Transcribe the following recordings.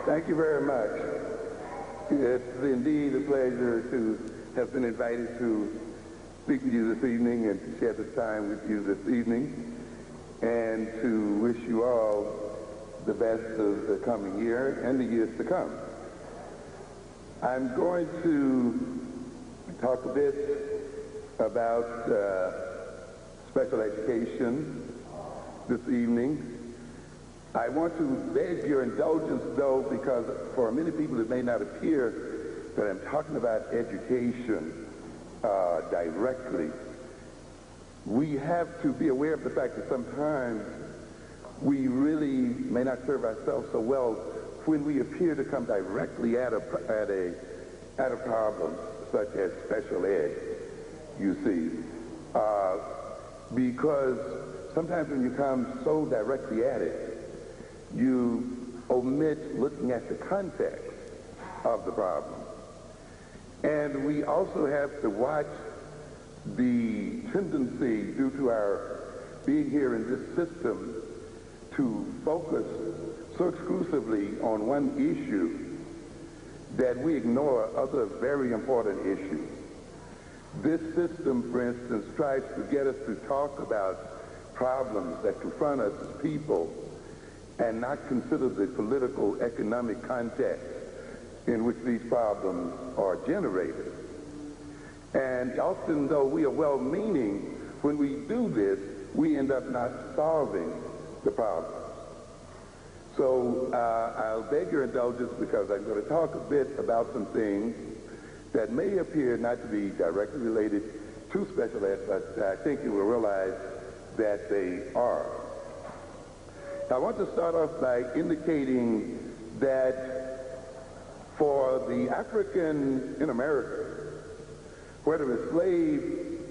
Thank you very much. It's indeed a pleasure to have been invited to speak with you this evening and to share the time with you this evening, and to wish you all the best of the coming year and the years to come. I'm going to talk a bit about special education this evening. I want to beg your indulgence, though, because for many people it may not appear that I'm talking about education directly. We have to be aware of the fact that sometimes we really may not serve ourselves so well when we appear to come directly at a problem such as special ed, you see. Because sometimes when you come so directly at it, you omit looking at the context of the problem. And we also have to watch the tendency, due to our being here in this system, to focus so exclusively on one issue that we ignore other very important issues. This system, for instance, tries to get us to talk about problems that confront us as people and not consider the political, economic context in which these problems are generated. And often, though we are well-meaning, when we do this, we end up not solving the problem. So I'll beg your indulgence because I'm going to talk a bit about some things that may appear not to be directly related to special ed, but I think you will realize that they are. I want to start off by indicating that for the African in America, whether as slave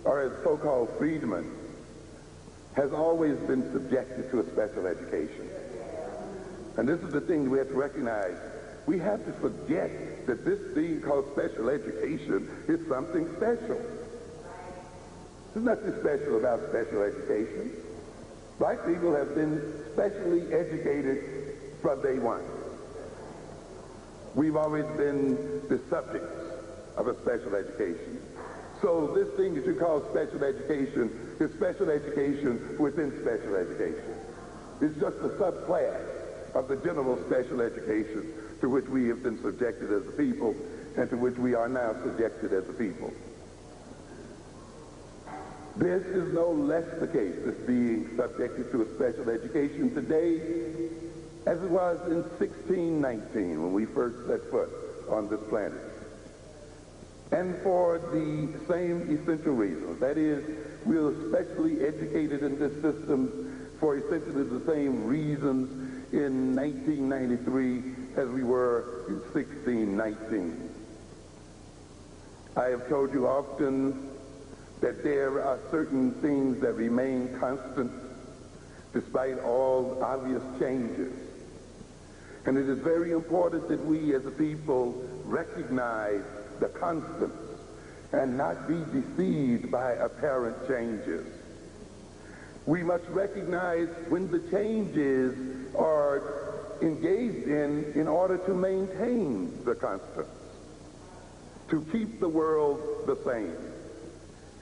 or as so-called freedman, has always been subjected to a special education. And this is the thing we have to recognize. We have to forget that this thing called special education is something special. There's nothing special about special education. Black people have been specially educated from day one. We've always been the subjects of a special education. So this thing that you call special education is special education within special education. It's just a subclass of the general special education to which we have been subjected as a people and to which we are now subjected as a people. This is no less the case, this being subjected to a special education today as it was in 1619 when we first set foot on this planet. And for the same essential reasons. That is, we are specially educated in this system for essentially the same reasons in 1993 as we were in 1619. I have told you often that there are certain things that remain constant despite all obvious changes. And it is very important that we as a people recognize the constants and not be deceived by apparent changes. We must recognize when the changes are engaged in order to maintain the constants, to keep the world the same.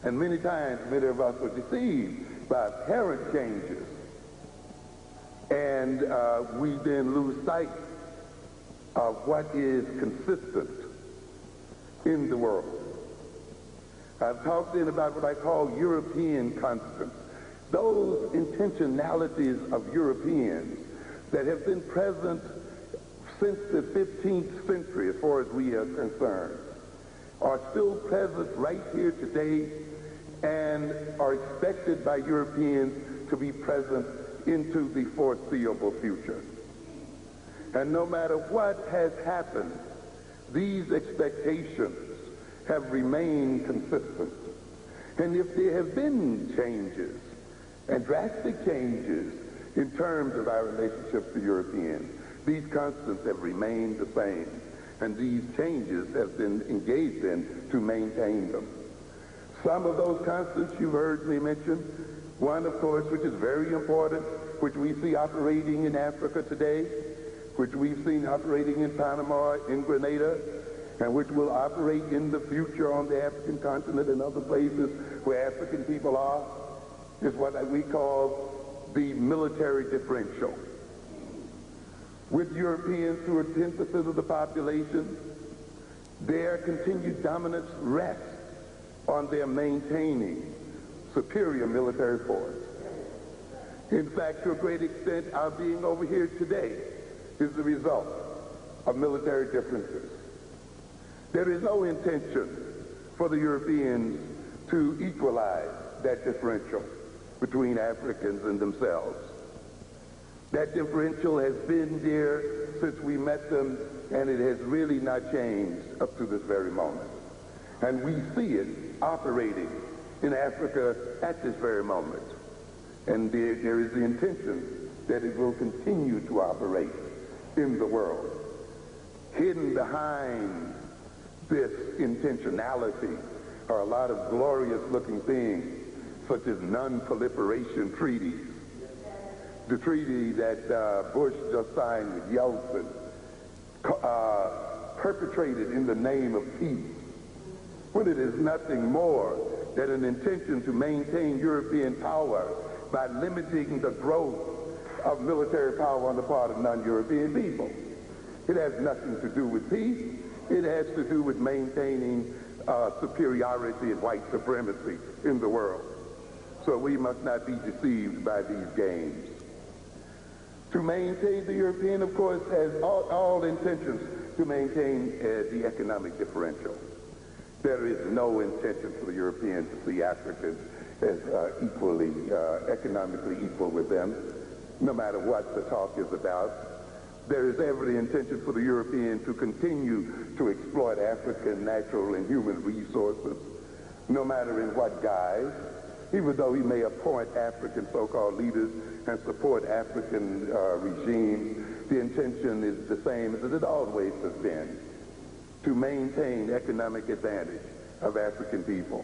And many times, many of us are deceived by apparent changes, and we then lose sight of what is consistent in the world. I've talked then about what I call European constants, those intentionalities of Europeans that have been present since the 15th century, as far as we are concerned, are still present right here today and are expected by Europeans to be present into the foreseeable future. And no matter what has happened, these expectations have remained consistent. And if there have been changes, and drastic changes in terms of our relationship to Europeans, these constants have remained the same. And these changes have been engaged in to maintain them. Some of those constants you've heard me mention. One, of course, which is very important, which we see operating in Africa today, which we've seen operating in Panama, in Grenada, and which will operate in the future on the African continent and other places where African people are, is what we call the military differential. With Europeans who are 10% of the population, their continued dominance rests on their maintaining superior military force. In fact, to a great extent, our being over here today is the result of military differences. There is no intention for the Europeans to equalize that differential between Africans and themselves. That differential has been there since we met them, and it has really not changed up to this very moment. And we see it operating in Africa at this very moment. And there is the intention that it will continue to operate in the world. Hidden behind this intentionality are a lot of glorious-looking things, such as non-proliferation treaties. The treaty that Bush just signed with Yeltsin, perpetrated in the name of peace, when it is nothing more than an intention to maintain European power by limiting the growth of military power on the part of non-European people. It has nothing to do with peace. It has to do with maintaining superiority and white supremacy in the world. So we must not be deceived by these games. To maintain, the European, of course, has all intentions to maintain the economic differential. There is no intention for the Europeans to see Africans as equally, economically equal with them, no matter what the talk is about. There is every intention for the European to continue to exploit African natural and human resources, no matter in what guise, even though he may appoint African so-called leaders and support African regimes. The intention is the same as it always has been, to maintain economic advantage of African people,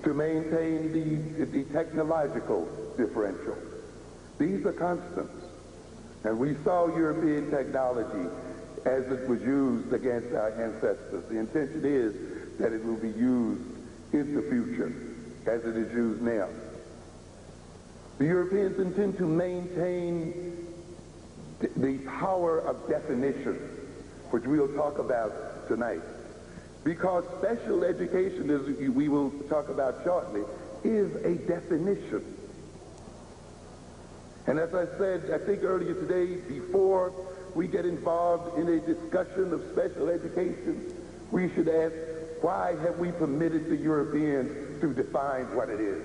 to maintain the technological differential. These are constants. And we saw European technology as it was used against our ancestors. The intention is that it will be used in the future as it is used now. The Europeans intend to maintain the power of definition, which we'll talk about tonight. Because special education, as we will talk about shortly, is a definition. And as I said, I think earlier today, before we get involved in a discussion of special education, we should ask, why have we permitted the Europeans to define what it is?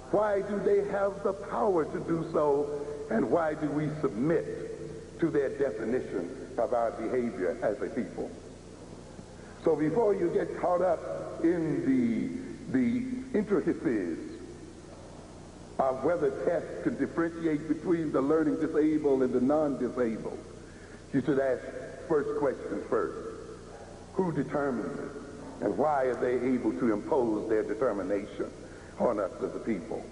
Why do they have the power to do so, and why do we submit to their definition of our behavior as a people? So before you get caught up in the intricacies of whether tests can differentiate between the learning disabled and the non-disabled, you should ask first questions first. Who determines it? And why are they able to impose their determination on us as a people?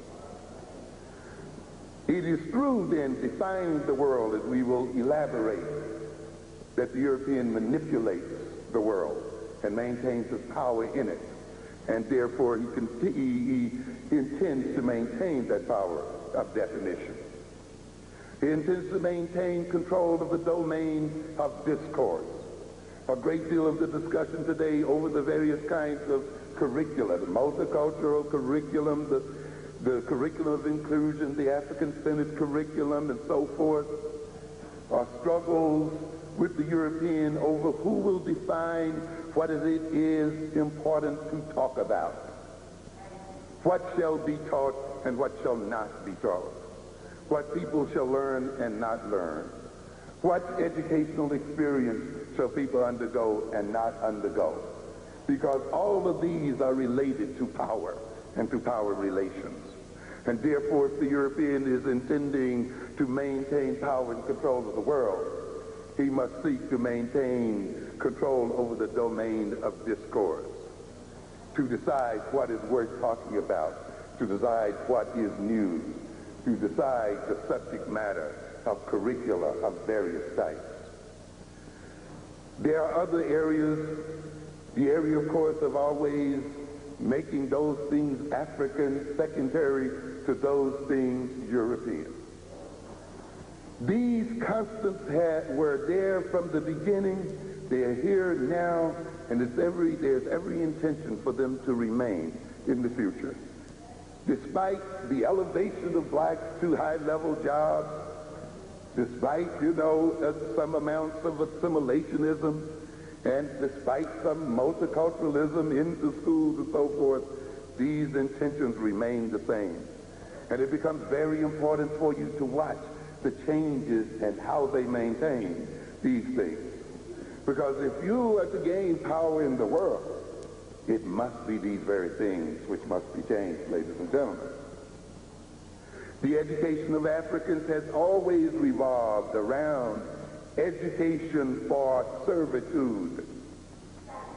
It is through then defining the world, as we will elaborate, that the European manipulates the world and maintains his power in it. And therefore he intends to maintain that power of definition. He intends to maintain control of the domain of discourse. A great deal of the discussion today over the various kinds of curricula, the multicultural curriculum, the curriculum of inclusion, the African-centered curriculum, and so forth, are struggles with the European over who will define what it is important to talk about. What shall be taught and what shall not be taught. What people shall learn and not learn. What educational experience shall people undergo and not undergo? Because all of these are related to power and to power relations. And therefore, if the European is intending to maintain power and control of the world, he must seek to maintain control over the domain of discourse, to decide what is worth talking about, to decide what is news, to decide the subject matter of curricula of various types. There are other areas, the area, of course, of always making those things African secondary to those things European. These constants were there from the beginning. They are here now, and there's every intention for them to remain in the future. Despite the elevation of blacks to high-level jobs, despite, some amounts of assimilationism, and despite some multiculturalism into schools and so forth, these intentions remain the same. And it becomes very important for you to watch the changes and how they maintain these things. Because if you are to gain power in the world, it must be these very things which must be changed, ladies and gentlemen. The education of Africans has always revolved around education for servitude.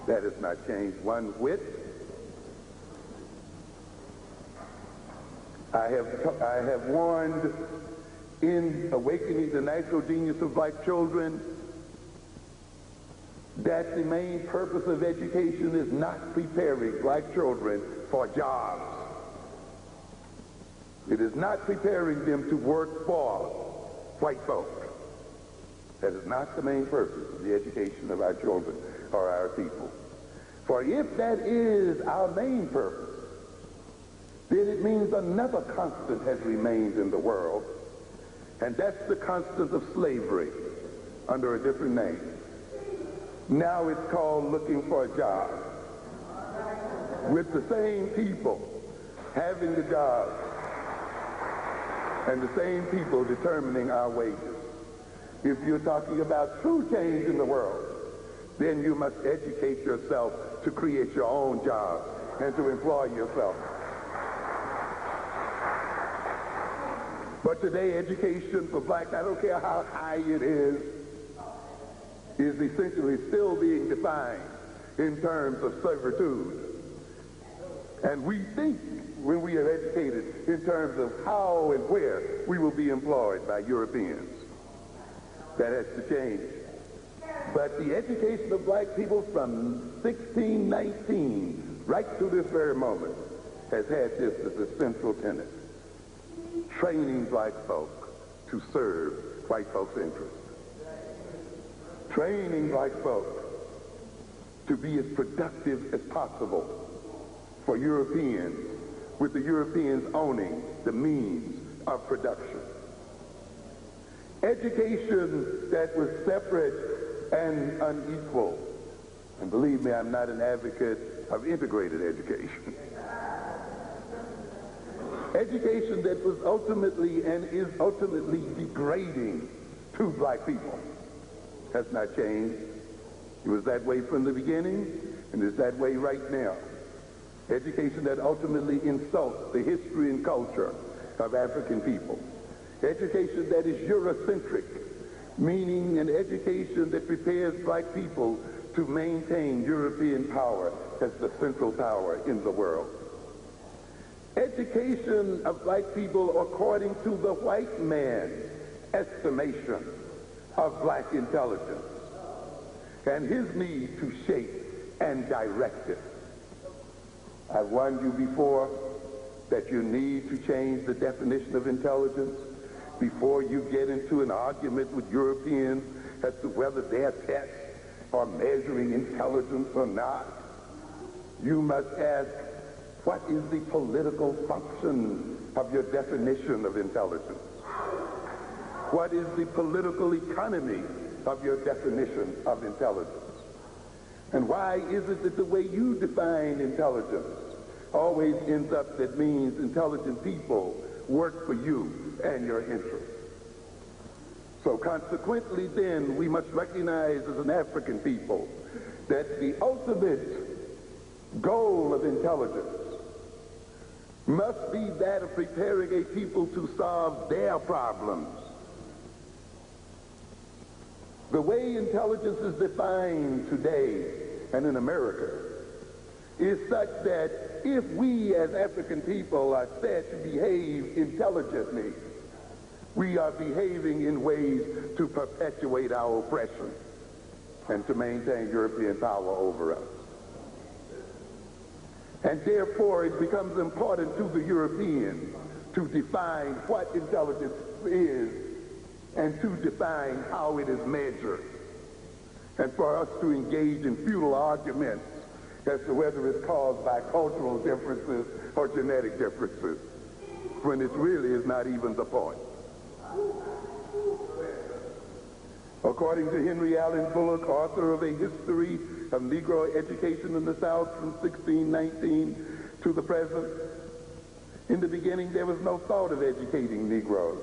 That has not changed one whit. I have warned in Awakening the Natural Genius of Black Children that the main purpose of education is not preparing black children for jobs. It is not preparing them to work for white folk. That is not the main purpose of the education of our children or our people. For if that is our main purpose, then it means another constant has remained in the world, and that's the constant of slavery under a different name. Now it's called looking for a job. With the same people having the jobs and the same people determining our wages. If you're talking about true change in the world, then you must educate yourself to create your own jobs and to employ yourself. But today, education for blacks, I don't care how high it is essentially still being defined in terms of servitude. And we think, when we are educated, in terms of how and where we will be employed by Europeans. That has to change. But the education of black people from 1619 right to this very moment has had this as a central tenet. Training black folk to serve white folks' interests. Training black folk to be as productive as possible for Europeans, with the Europeans owning the means of production. Education that was separate and unequal. And believe me, I'm not an advocate of integrated education. Education that was ultimately and is ultimately degrading to black people has not changed. It was that way from the beginning, and it's that way right now. Education that ultimately insults the history and culture of African people. Education that is Eurocentric, meaning an education that prepares black people to maintain European power as the central power in the world. Education of black people according to the white man's estimation of black intelligence and his need to shape and direct it. I've warned you before that you need to change the definition of intelligence before you get into an argument with Europeans as to whether their tests are measuring intelligence or not. You must ask, what is the political function of your definition of intelligence? What is the political economy of your definition of intelligence? And why is it that the way you define intelligence always ends up that means intelligent people work for you and your interests? So consequently then, we must recognize as an African people that the ultimate goal of intelligence must be that of preparing a people to solve their problems. The way intelligence is defined today and in America is such that if we as African people are said to behave intelligently, We are behaving in ways to perpetuate our oppression and to maintain European power over us. And therefore, it becomes important to the European to define what intelligence is and to define how it is measured, and for us to engage in futile arguments as to whether it's caused by cultural differences or genetic differences, when it really is not even the point. According to Henry Allen Bullock, author of A History of Negro Education in the South from 1619 to the present, in the beginning there was no thought of educating Negroes.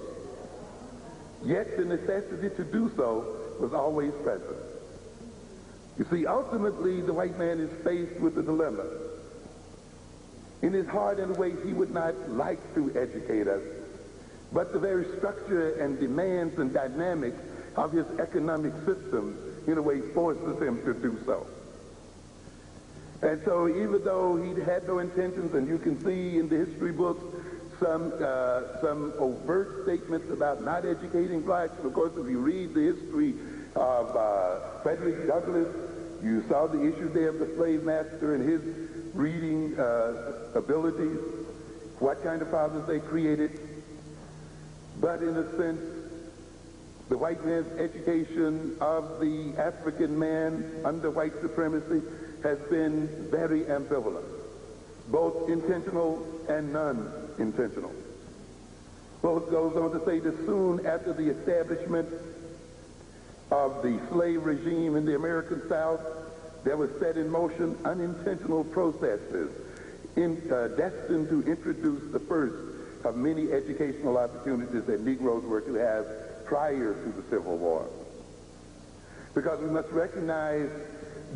Yet the necessity to do so was always present. You see, ultimately the white man is faced with a dilemma. In his heart and ways, he would not like to educate us, but the very structure and demands and dynamics of his economic system, in a way, forces him to do so. And so even though he had no intentions, and you can see in the history books some overt statements about not educating blacks, and of course if you read the history of Frederick Douglass, you saw the issue there of the slave master and his reading abilities, what kind of fathers they created. But in a sense, the white man's education of the African man under white supremacy has been very ambivalent, both intentional and non-intentional. Bullock goes on to say that soon after the establishment of the slave regime in the American South, there was set in motion unintentional processes destined to introduce the first of many educational opportunities that Negroes were to have prior to the Civil War. Because we must recognize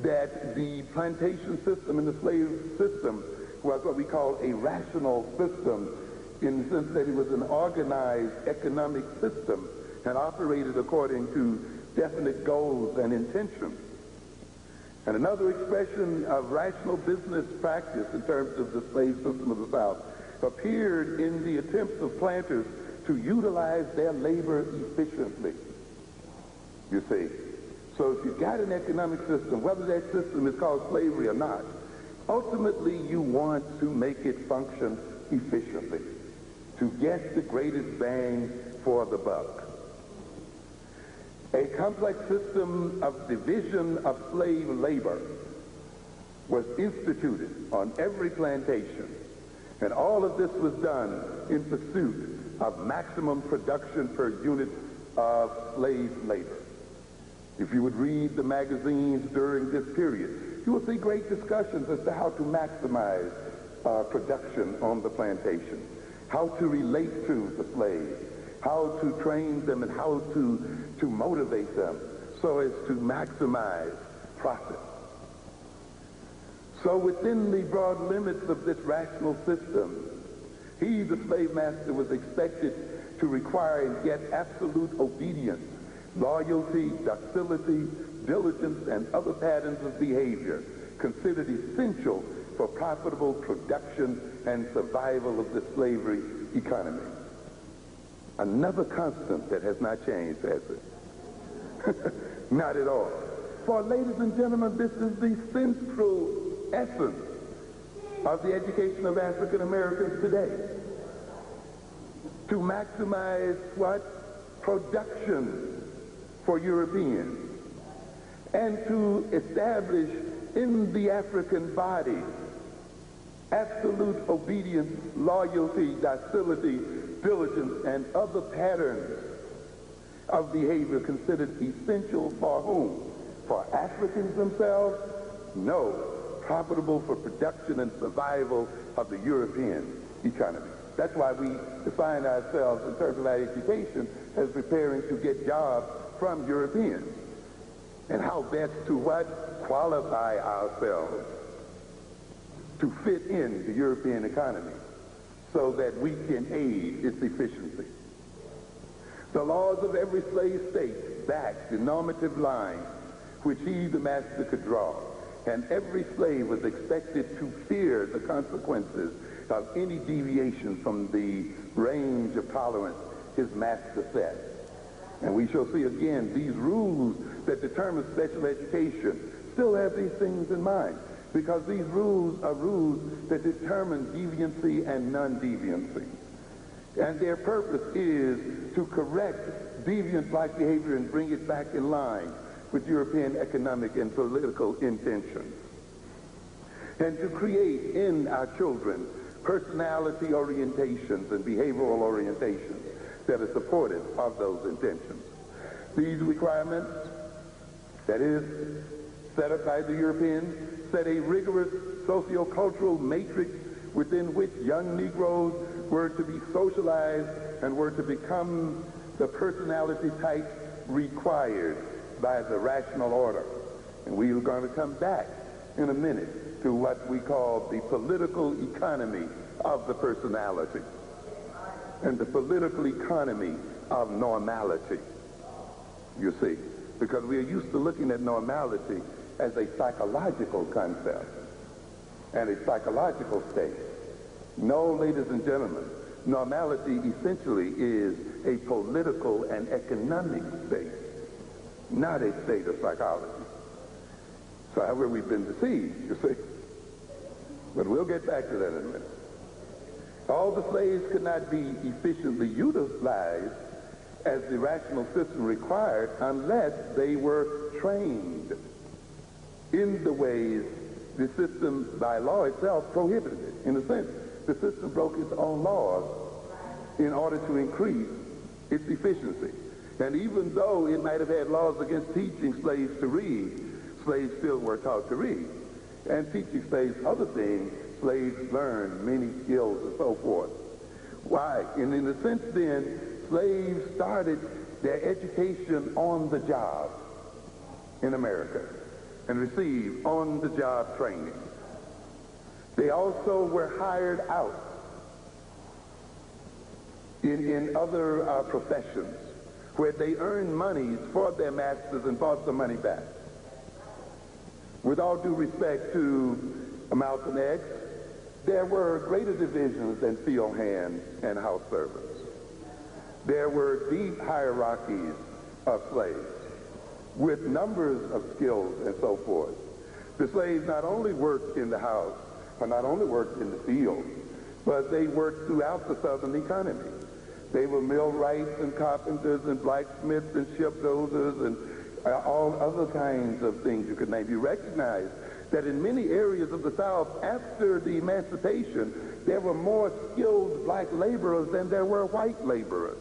that the plantation system and the slave system was what we call a rational system, in the sense that it was an organized economic system and operated according to definite goals and intentions. And another expression of rational business practice in terms of the slave system of the South appeared in the attempts of planters to utilize their labor efficiently, you see. So if you've got an economic system, whether that system is called slavery or not, ultimately you want to make it function efficiently, to get the greatest bang for the buck. A complex system of division of slave labor was instituted on every plantation, and all of this was done in pursuit of maximum production per unit of slave labor. If you would read the magazines during this period, you will see great discussions as to how to maximize production on the plantation, how to relate to the slaves, how to train them, and how to motivate them so as to maximize profit. So within the broad limits of this rational system, he, the slave master, was expected to require and get absolute obedience, loyalty, docility, diligence, and other patterns of behavior considered essential for profitable production and survival of the slavery economy. Another constant that has not changed, has it? Not at all. For, ladies and gentlemen, this is the central essence of the education of African Americans today. To maximize what? Production for Europeans. And to establish in the African body absolute obedience, loyalty, docility, diligence, and other patterns of behavior considered essential for whom? For Africans themselves? No. Profitable for production and survival of the European economy. That's why we define ourselves in terms of our education as preparing to get jobs from Europeans. And how best to what? Qualify ourselves to fit in the European economy so that we can aid its efficiency. The laws of every slave state backed the normative line which he, the master, could draw, and every slave was expected to fear the consequences of any deviation from the range of tolerance his master set. And we shall see again these rules that determine special education still have these things in mind, because these rules are rules that determine deviancy and non-deviancy. And their purpose is to correct deviant-like behavior and bring it back in line with European economic and political intentions. And to create in our children personality orientations and behavioral orientations that are supportive of those intentions. These requirements, that is, set up by the Europeans, set a rigorous socio-cultural matrix within which young Negroes were to be socialized and were to become the personality type required by the rational order. And we are going to come back in a minute to what we call the political economy of the personality and the political economy of normality, you see, because we are used to looking at normality as a psychological concept and a psychological state. No, ladies and gentlemen, normality essentially is a political and economic state, not a state of psychology. So however, we've been deceived, you see. But we'll get back to that in a minute. All the slaves could not be efficiently utilized as the rational system required unless they were trained in the ways the system by law itself prohibited it. In a sense, the system broke its own laws in order to increase its efficiency. And even though it might have had laws against teaching slaves to read, slaves still were taught to read. And teaching slaves other things, slaves learned many skills and so forth. Why? And in a sense then, slaves started their education on the job in America and received on-the-job training. They also were hired out in other professions where they earned monies for their masters and bought the money back. With all due respect to Malcolm X, there were greater divisions than field hands and house servants. There were deep hierarchies of slaves with numbers of skills and so forth. The slaves not only worked in the house, or not only worked in the field, but they worked throughout the Southern economy. They were millwrights and carpenters and blacksmiths and shipbuilders and all other kinds of things you could name. You recognize that in many areas of the South, after the emancipation, there were more skilled black laborers than there were white laborers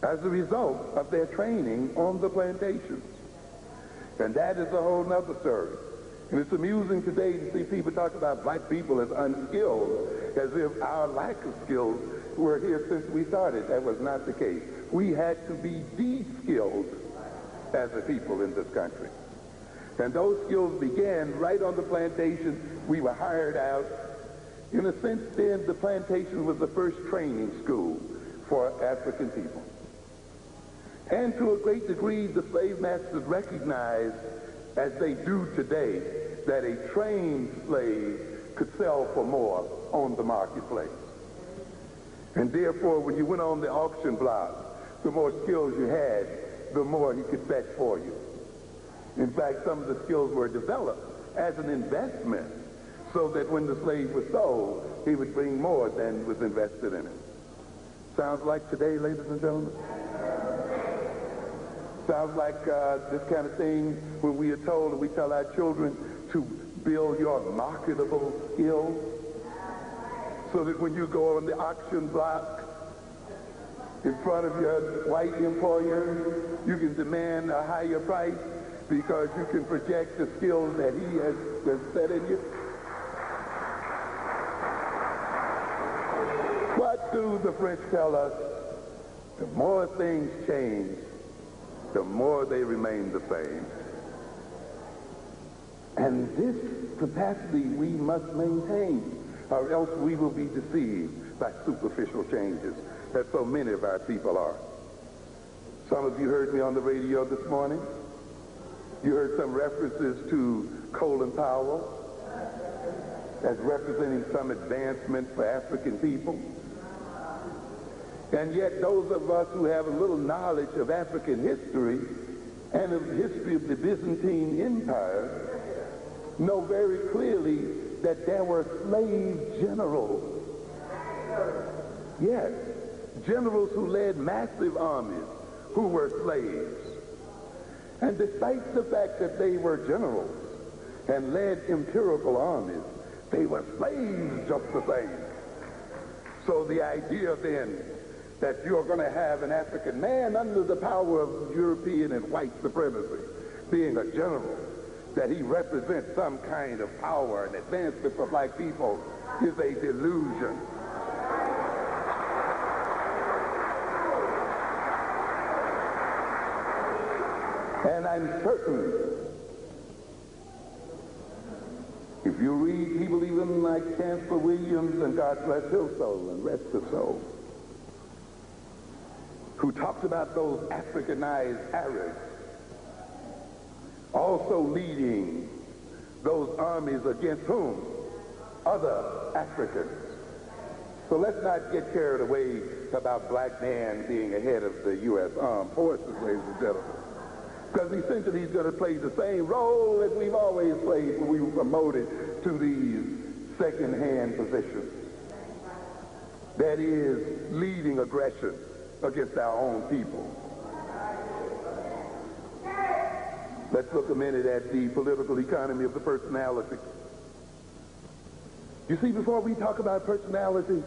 as a result of their training on the plantations. And that is a whole nother story. And it's amusing today to see people talk about black people as unskilled, as if our lack of skills were here since we started. That was not the case. We had to be de-skilled as a people in this country. And those skills began right on the plantation. We were hired out. In a sense, then, the plantation was the first training school for African people. And to a great degree, the slave masters recognized, as they do today, that a trained slave could sell for more on the marketplace. And therefore, when you went on the auction block, the more skills you had, the more he could fetch for you. In fact, some of the skills were developed as an investment so that when the slave was sold, he would bring more than was invested in it. Sounds like today, ladies and gentlemen? Sounds like this kind of thing when we are told, and we tell our children to build your marketable skills so that when you go on the auction block in front of your white employer, you can demand a higher price because you can project the skills that he has set in you. What do the French tell us? The more things change, the more they remain the same. And this capacity we must maintain, or else we will be deceived by superficial changes that so many of our people are. Some of you heard me on the radio this morning. You heard some references to Colin Powell as representing some advancement for African people. And yet those of us who have a little knowledge of African history and of the history of the Byzantine Empire know very clearly that there were slave generals. Yes, generals who led massive armies who were slaves. And despite the fact that they were generals and led imperial armies, they were slaves just the same. So the idea then that you're going to have an African man under the power of European and white supremacy being a general, that he represents some kind of power and advancement for black people, is a delusion. And I'm certain, if you read people even like Chancellor Williams, and God bless his soul and rest his soul, who talks about those Africanized Arabs also leading those armies against whom? Other Africans. So let's not get carried away about black man being ahead of the U.S. Armed Forces, ladies and gentlemen. Because essentially he's going to play the same role that we've always played when we were promoted to these second-hand positions. That is, leading aggression against our own people. Let's look a minute at the political economy of the personality. You see, before we talk about personality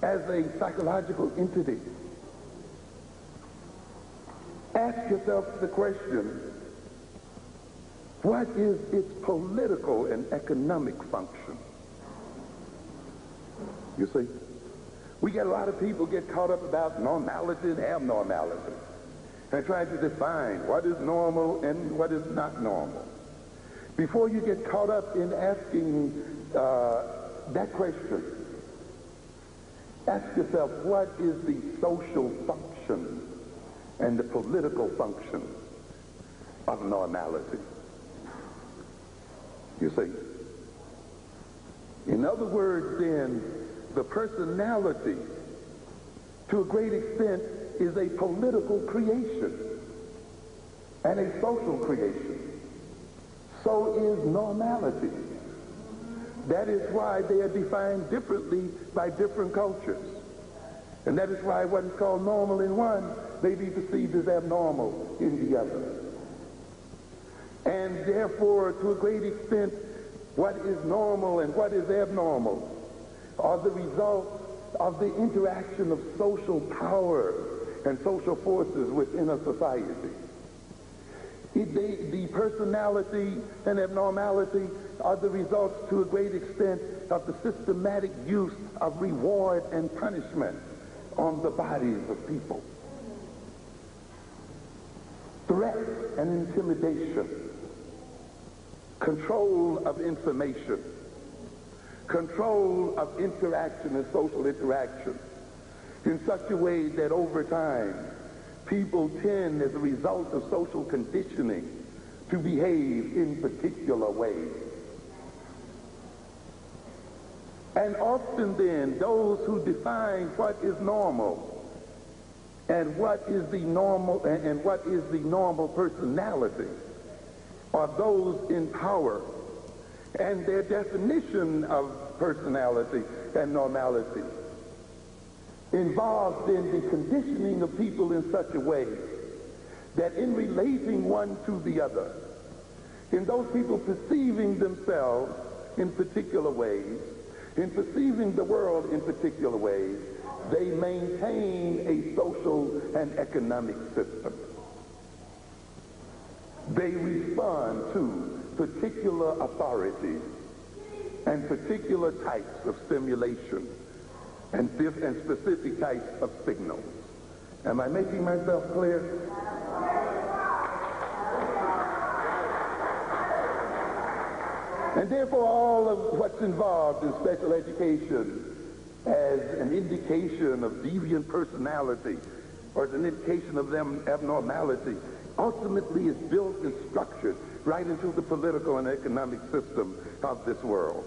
as a psychological entity, ask yourself the question, what is its political and economic function? You see, we get a lot of people get caught up about normality and abnormality and trying to define what is normal and what is not normal. Before you get caught up in asking that question, ask yourself, what is the social function and the political function of normality? You see? In other words, then, the personality, to a great extent, is a political creation and a social creation. So is normality. That is why they are defined differently by different cultures. And that is why what is called normal in one may be perceived as abnormal in the other. And therefore, to a great extent, what is normal and what is abnormal are the result of the interaction of social power and social forces within a society. The personality and abnormality are the results, to a great extent, of the systematic use of reward and punishment on the bodies of people. Threat and intimidation, control of information, control of interaction and social interaction in such a way that over time people tend, as a result of social conditioning, to behave in particular ways. And often then, those who define what is normal and what is the normal and what is the normal personality are those in power. And their definition of personality and normality involves then the conditioning of people in such a way that in relating one to the other, in those people perceiving themselves in particular ways, in perceiving the world in particular ways, they maintain a social and economic system. They respond to particular authorities and particular types of stimulation and specific types of signals. Am I making myself clear? And therefore, all of what's involved in special education as an indication of deviant personality or as an indication of them abnormality ultimately is built and structured right into the political and economic system of this world.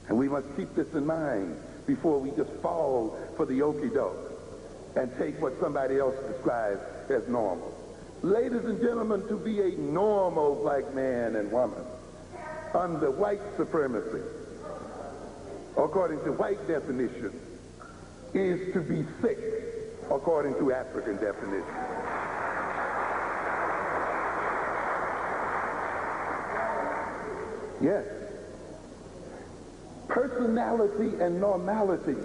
And we must keep this in mind before we just fall for the okie doke and take what somebody else describes as normal. Ladies and gentlemen, to be a normal black man and woman under white supremacy, according to white definition, is to be sick, according to African definition. Yes. Personality and normality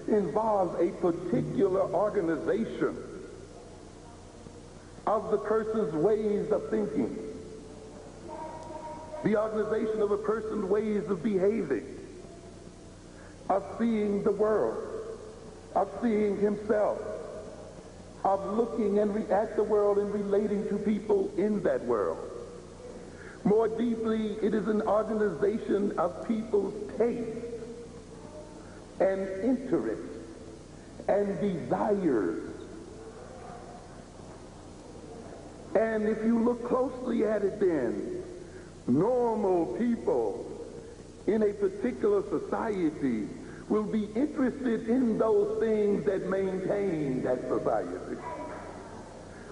involves a particular organization of the person's ways of thinking, the organization of a person's ways of behaving, of seeing the world, of seeing himself, of looking at the world and relating to people in that world. More deeply, it is an organization of people's tastes and interests and desires. And if you look closely at it then, normal people in a particular society will be interested in those things that maintain that society,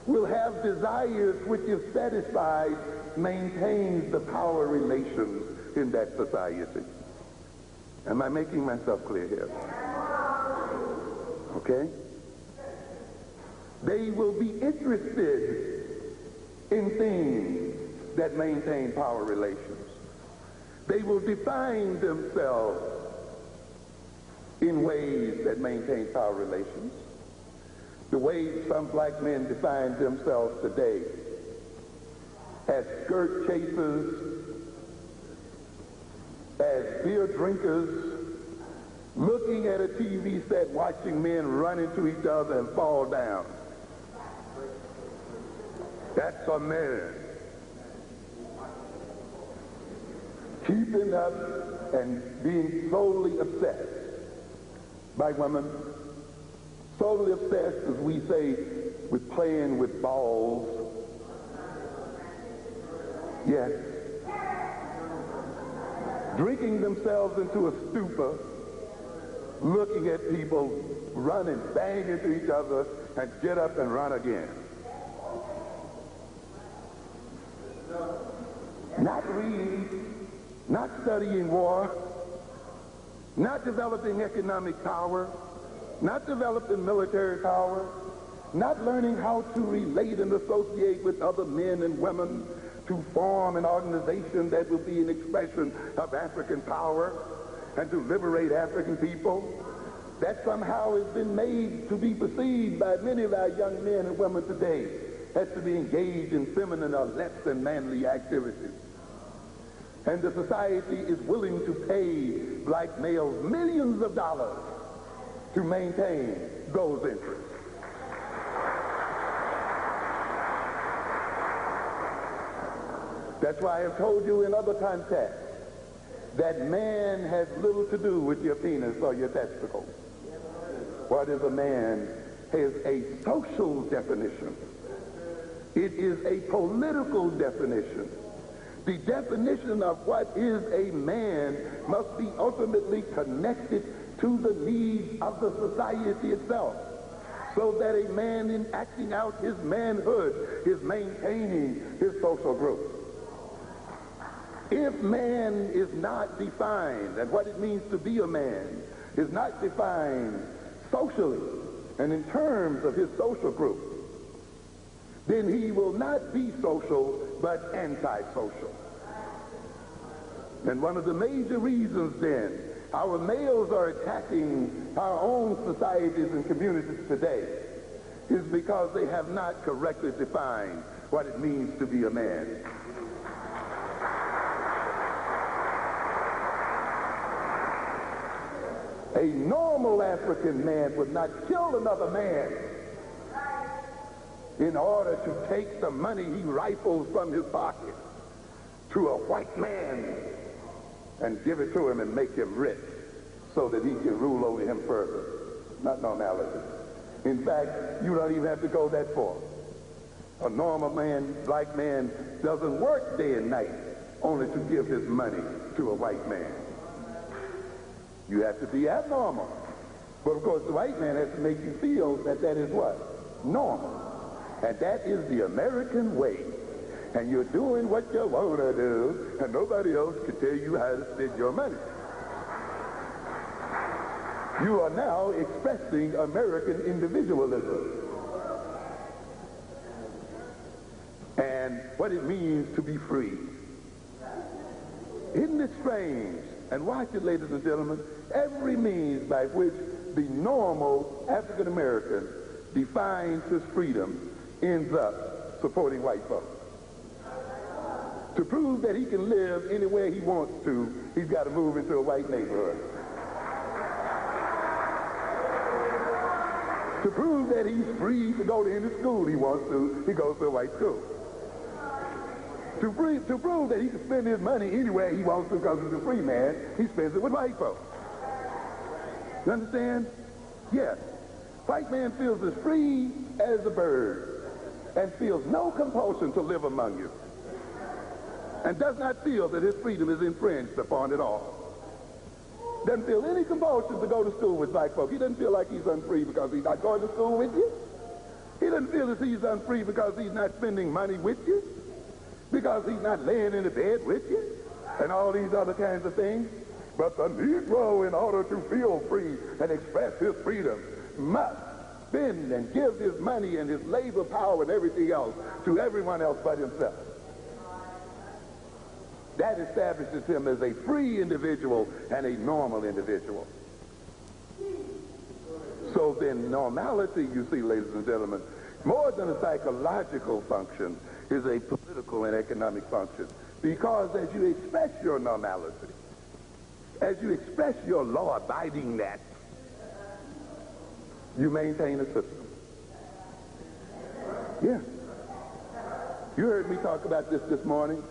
will have desires which, if satisfied, maintains the power relations in that society. Am I making myself clear here? Okay? They will be interested in things that maintain power relations. They will define themselves in ways that maintain power relations. The way some black men define themselves today as skirt chasers, as beer drinkers, looking at a TV set, watching men run into each other and fall down. That's a man. Keeping up and being solely obsessed by women, solely obsessed, as we say, with playing with balls. Yes. Drinking themselves into a stupor, looking at people run and bang into each other and get up and run again. Not reading, not studying war, not developing economic power, not developing military power, not learning how to relate and associate with other men and women to form an organization that will be an expression of African power and to liberate African people. That somehow has been made to be perceived by many of our young men and women today as to be engaged in feminine or less than manly activities. And the society is willing to pay black males millions of dollars to maintain those interests. That's why I've told you in other contexts that man has little to do with your penis or your testicles. What is a man has a social definition. It is a political definition. The definition of what is a man must be ultimately connected to the needs of the society itself, so that a man in acting out his manhood is maintaining his social group. If man is not defined, and what it means to be a man is not defined socially and in terms of his social group, then he will not be social, but antisocial. And one of the major reasons then our males are attacking our own societies and communities today is because they have not correctly defined what it means to be a man. A normal African man would not kill another man in order to take the money he rifles from his pocket to a white man and give it to him and make him rich so that he can rule over him further. Not normality. In fact, you don't even have to go that far. A normal man, black man, doesn't work day and night only to give his money to a white man. You have to be abnormal But of course, the white man has to make you feel that that is what? Normal. And that is the American way. And you're doing what you want to do, and nobody else can tell you how to spend your money. You are now expressing American individualism. And what it means to be free. Isn't it strange? And watch it, ladies and gentlemen. Every means by which the normal African American defines his freedom ends up supporting white folks. To prove that he can live anywhere he wants to, he's got to move into a white neighborhood. To prove that he's free to go to any school he wants to, he goes to a white school. To prove that he can spend his money anywhere he wants to because he's a free man, he spends it with white folks. You understand? Yes. White man feels as free as a bird and feels no compulsion to live among you and does not feel that his freedom is infringed upon at all. Doesn't feel any compulsion to go to school with black folk. He doesn't feel like he's unfree because he's not going to school with you. He doesn't feel as he's unfree because he's not spending money with you, because he's not laying in the bed with you, and all these other kinds of things. But the Negro, in order to feel free and express his freedom, must spend and give his money and his labor power and everything else to everyone else but himself. That establishes him as a free individual and a normal individual. So then normality, you see, ladies and gentlemen, more than a psychological function, is a political and economic function. Because as you express your normality, as you express your law-abidingness, you maintain a system. Yeah. You heard me talk about this morning.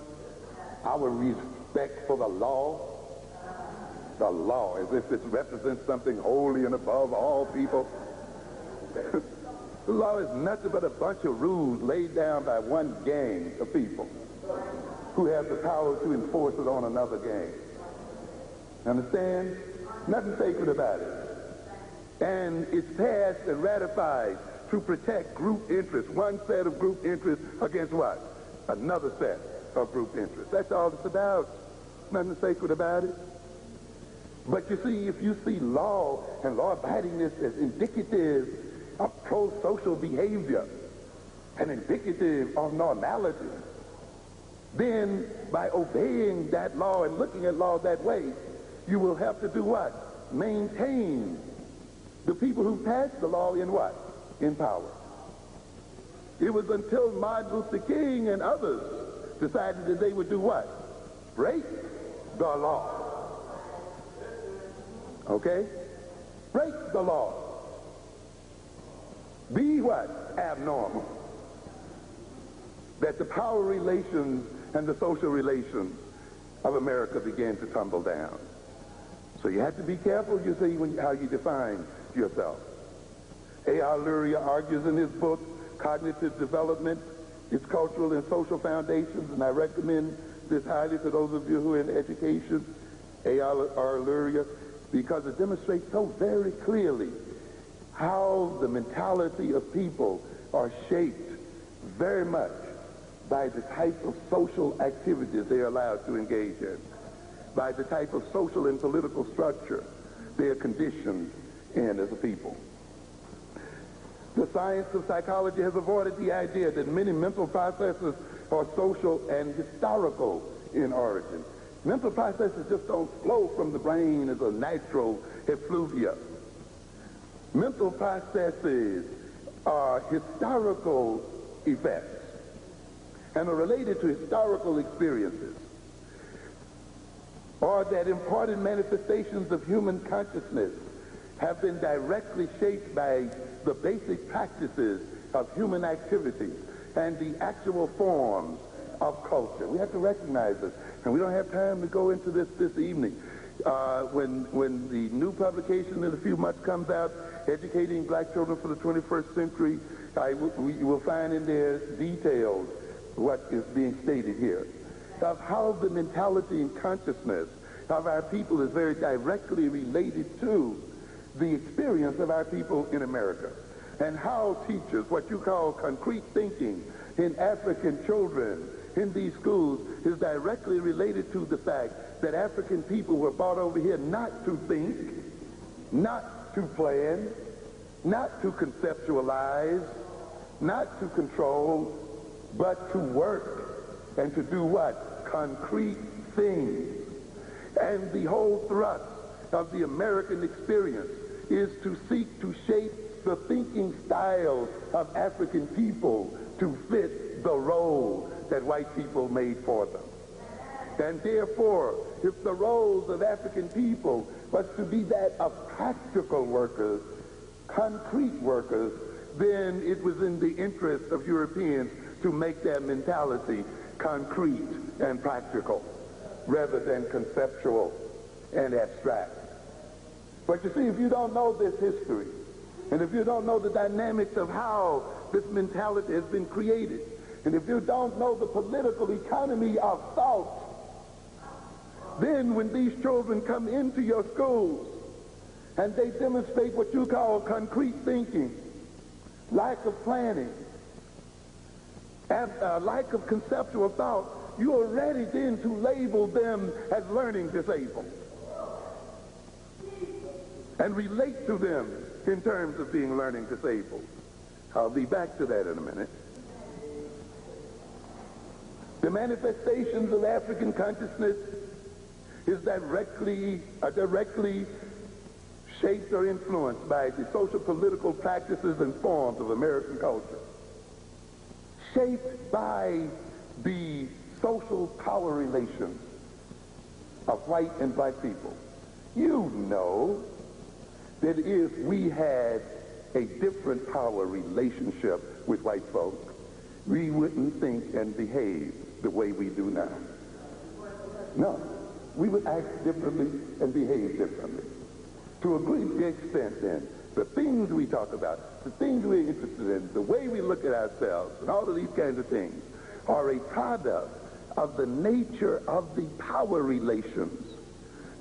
Our respect for the law, as if it represents something holy and above all people. The law is nothing but a bunch of rules laid down by one gang of people who have the power to enforce it on another gang. Understand? Nothing sacred about it. And it's passed and ratified to protect group interests, one set of group interests against what? Another set of group interests. That's all it's about. Nothing sacred about it. But you see, if you see law and law-abidingness as indicative of pro-social behavior and indicative of normality, then by obeying that law and looking at law that way, you will have to do what? Maintain the people who passed the law in what? In power. It was until Martin Luther King and others decided that they would do what? Break the law. Okay? Break the law. Be what? Abnormal. That the power relations and the social relations of America began to tumble down. So you have to be careful, you see, how you define yourself. A.R. Luria argues in his book, Cognitive Development, Its Cultural and Social Foundations, and I recommend this highly to those of you who are in education, A.R. Luria, because it demonstrates so very clearly how the mentality of people are shaped very much by the type of social activities they are allowed to engage in, by the type of social and political structure they are conditioned in as a people. The science of psychology has avoided the idea that many mental processes are social and historical in origin. Mental processes just don't flow from the brain as a natural effluvia. Mental processes are historical events and are related to historical experiences, or that important manifestations of human consciousness have been directly shaped by the basic practices of human activity and the actual forms of culture. We have to recognize this, and we don't have time to go into this evening. When the new publication in a few months comes out, Educating Black Children for the 21st Century, you will find in there details what is being stated here, of how the mentality and consciousness of our people is very directly related to the experience of our people in America, and how teachers, what you call concrete thinking in African children in these schools, is directly related to the fact that African people were brought over here not to think, not to plan, not to conceptualize, not to control, but to work and to do what? Concrete things. And the whole thrust of the American experience is to seek to shape the thinking styles of African people to fit the role that white people made for them. And therefore, if the roles of African people was to be that of practical workers, concrete workers, then it was in the interest of Europeans to make their mentality concrete and practical rather than conceptual and abstract. But you see, if you don't know this history, and if you don't know the dynamics of how this mentality has been created, and if you don't know the political economy of thought, then when these children come into your schools and they demonstrate what you call concrete thinking, lack of planning, and lack of conceptual thought, you are ready then to label them as learning disabled and relate to them in terms of being learning disabled. I'll be back to that in a minute. The manifestations of African consciousness is directly shaped or influenced by the social political practices and forms of American culture, shaped by the social power relations of white and black people. You know that if we had a different power relationship with white folk, we wouldn't think and behave the way we do now. No, we would act differently and behave differently. To a great extent, then, the things we talk about, the things we're interested in, the way we look at ourselves, and all of these kinds of things are a product of the nature of the power relations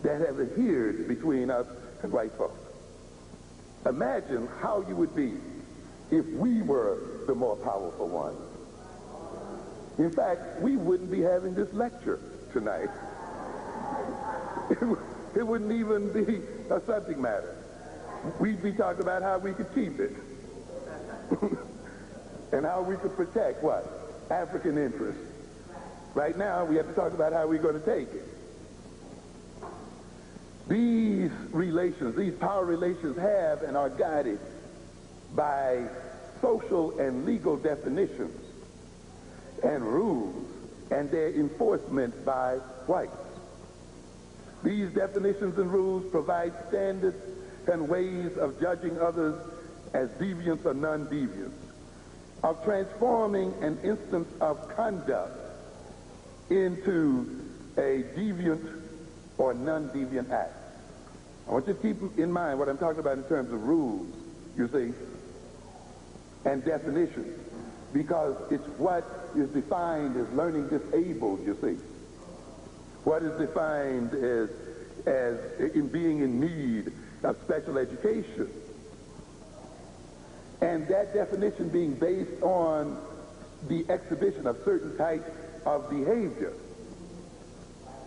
that have adhered between us and white folks. Imagine how you would be if we were the more powerful ones. In fact, we wouldn't be having this lecture tonight. It wouldn't even be a subject matter. We'd be talking about how we could keep it and how we could protect what? African interests. Right now, we have to talk about how we're going to take it. These relations, these power relations have and are guided by social and legal definitions and rules and their enforcement by whites. These definitions and rules provide standards and ways of judging others as deviants or non-deviants, of transforming an instance of conduct into a deviant or non-deviant act. I want you to keep in mind what I'm talking about in terms of rules, you see, and definitions, because it's what is defined as learning disabled, you see. What is defined as in being in need of special education. And that definition being based on the exhibition of certain types of behavior,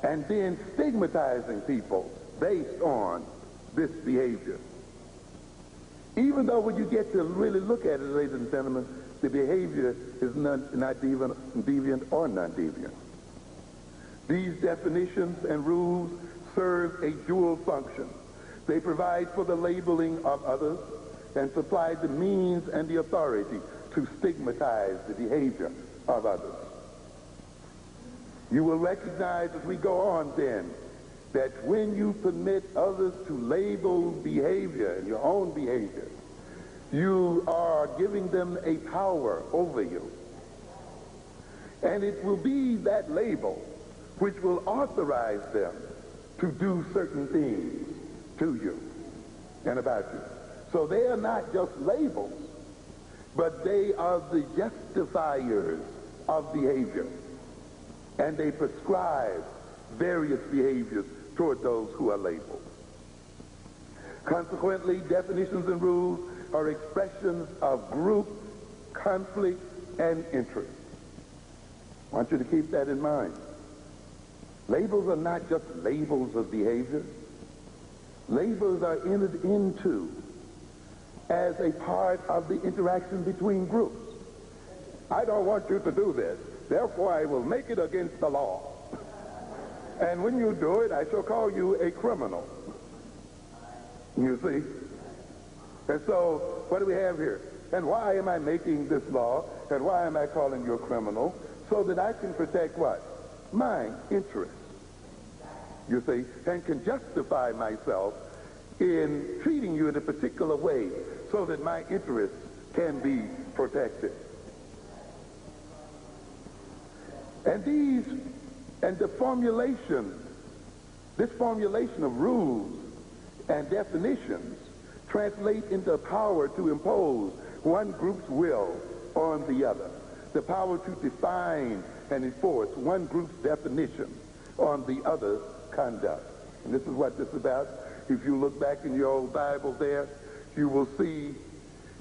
and then stigmatizing people based on this behavior. Even though when you get to really look at it, ladies and gentlemen, the behavior is not deviant or non-deviant. These definitions and rules serve a dual function. They provide for the labeling of others and supply the means and the authority to stigmatize the behavior of others. You will recognize as we go on then that when you permit others to label behavior and your own behavior, you are giving them a power over you. And it will be that label which will authorize them to do certain things to you and about you. So they are not just labels, but they are the justifiers of behavior. And they prescribe various behaviors toward those who are labeled. Consequently, definitions and rules are expressions of group, conflict, and interest. I want you to keep that in mind. Labels are not just labels of behavior. Labels are entered into as a part of the interaction between groups. I don't want you to do this, therefore I will make it against the law. And when you do it, I shall call you a criminal. You see? And so, what do we have here? And why am I making this law? And why am I calling you a criminal? So that I can protect what? My interests. You see? And can justify myself in treating you in a particular way so that my interests can be protected. And the formulation, this formulation of rules and definitions translate into power to impose one group's will on the other. The power to define and enforce one group's definition on the other's conduct. And this is what this is about. If you look back in your old Bible there, you will see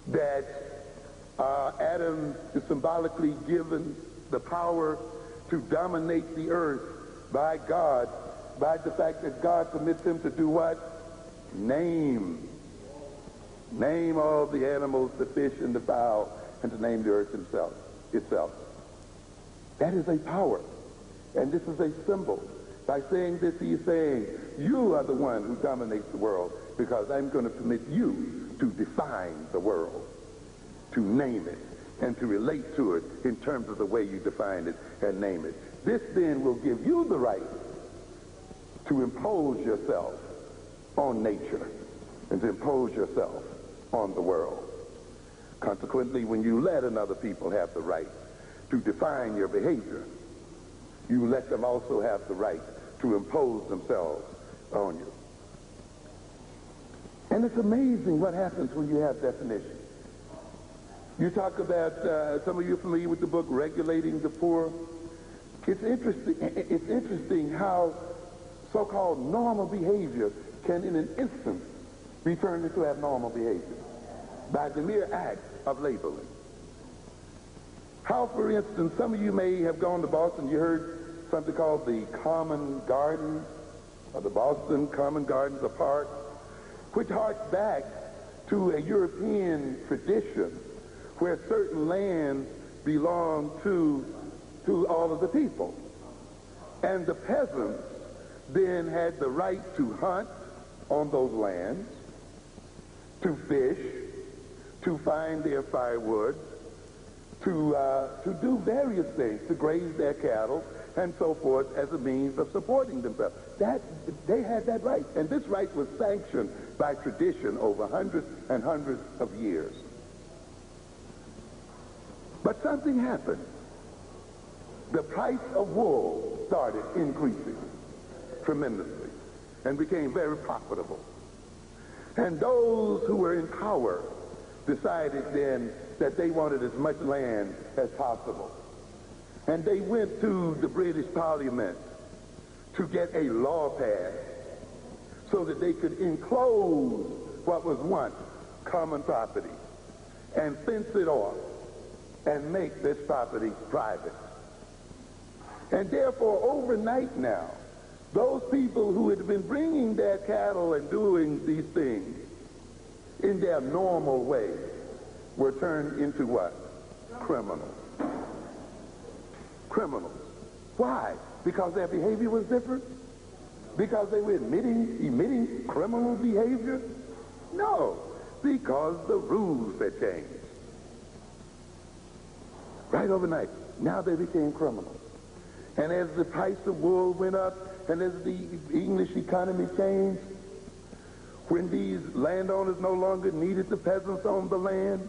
that Adam is symbolically given the power to dominate the earth by God, by the fact that God permits him to do what? Name all the animals, the fish and the fowl, and to name the earth itself. That is a power. And this is a symbol. By saying this, he's saying, you are the one who dominates the world because I'm going to permit you to define the world, to name it, and to relate to it in terms of the way you define it and name it. This then will give you the right to impose yourself on nature and to impose yourself on the world. Consequently, when you let another people have the right to define your behavior, you let them also have the right to impose themselves on you. And it's amazing what happens when you have definition. You talk about, some of you are familiar with the book Regulating the Poor. It's interesting how so-called normal behavior can in an instant be turned into abnormal behavior by the mere act of labeling. How, for instance, some of you may have gone to Boston, you heard something called the Common Garden, or the Boston Common Gardens, a park, which harks back to a European tradition where certain lands belong to all of the people. And the peasants then had the right to hunt on those lands, to fish, to find their firewood, to do various things, to graze their cattle, and so forth as a means of supporting themselves. They had that right. And this right was sanctioned by tradition over hundreds and hundreds of years. But something happened. The price of wool started increasing tremendously and became very profitable. And those who were in power decided then that they wanted as much land as possible. And they went to the British Parliament to get a law passed so that they could enclose what was once common property and fence it off and make this property private. And therefore, overnight now, those people who had been bringing their cattle and doing these things in their normal way were turned into what? Criminals. Criminals. Why? Because their behavior was different? Because they were emitting criminal behavior? No, because the rules had changed. Right overnight. Now they became criminals. And as the price of wool went up, and as the English economy changed, when these landowners no longer needed the peasants on the land,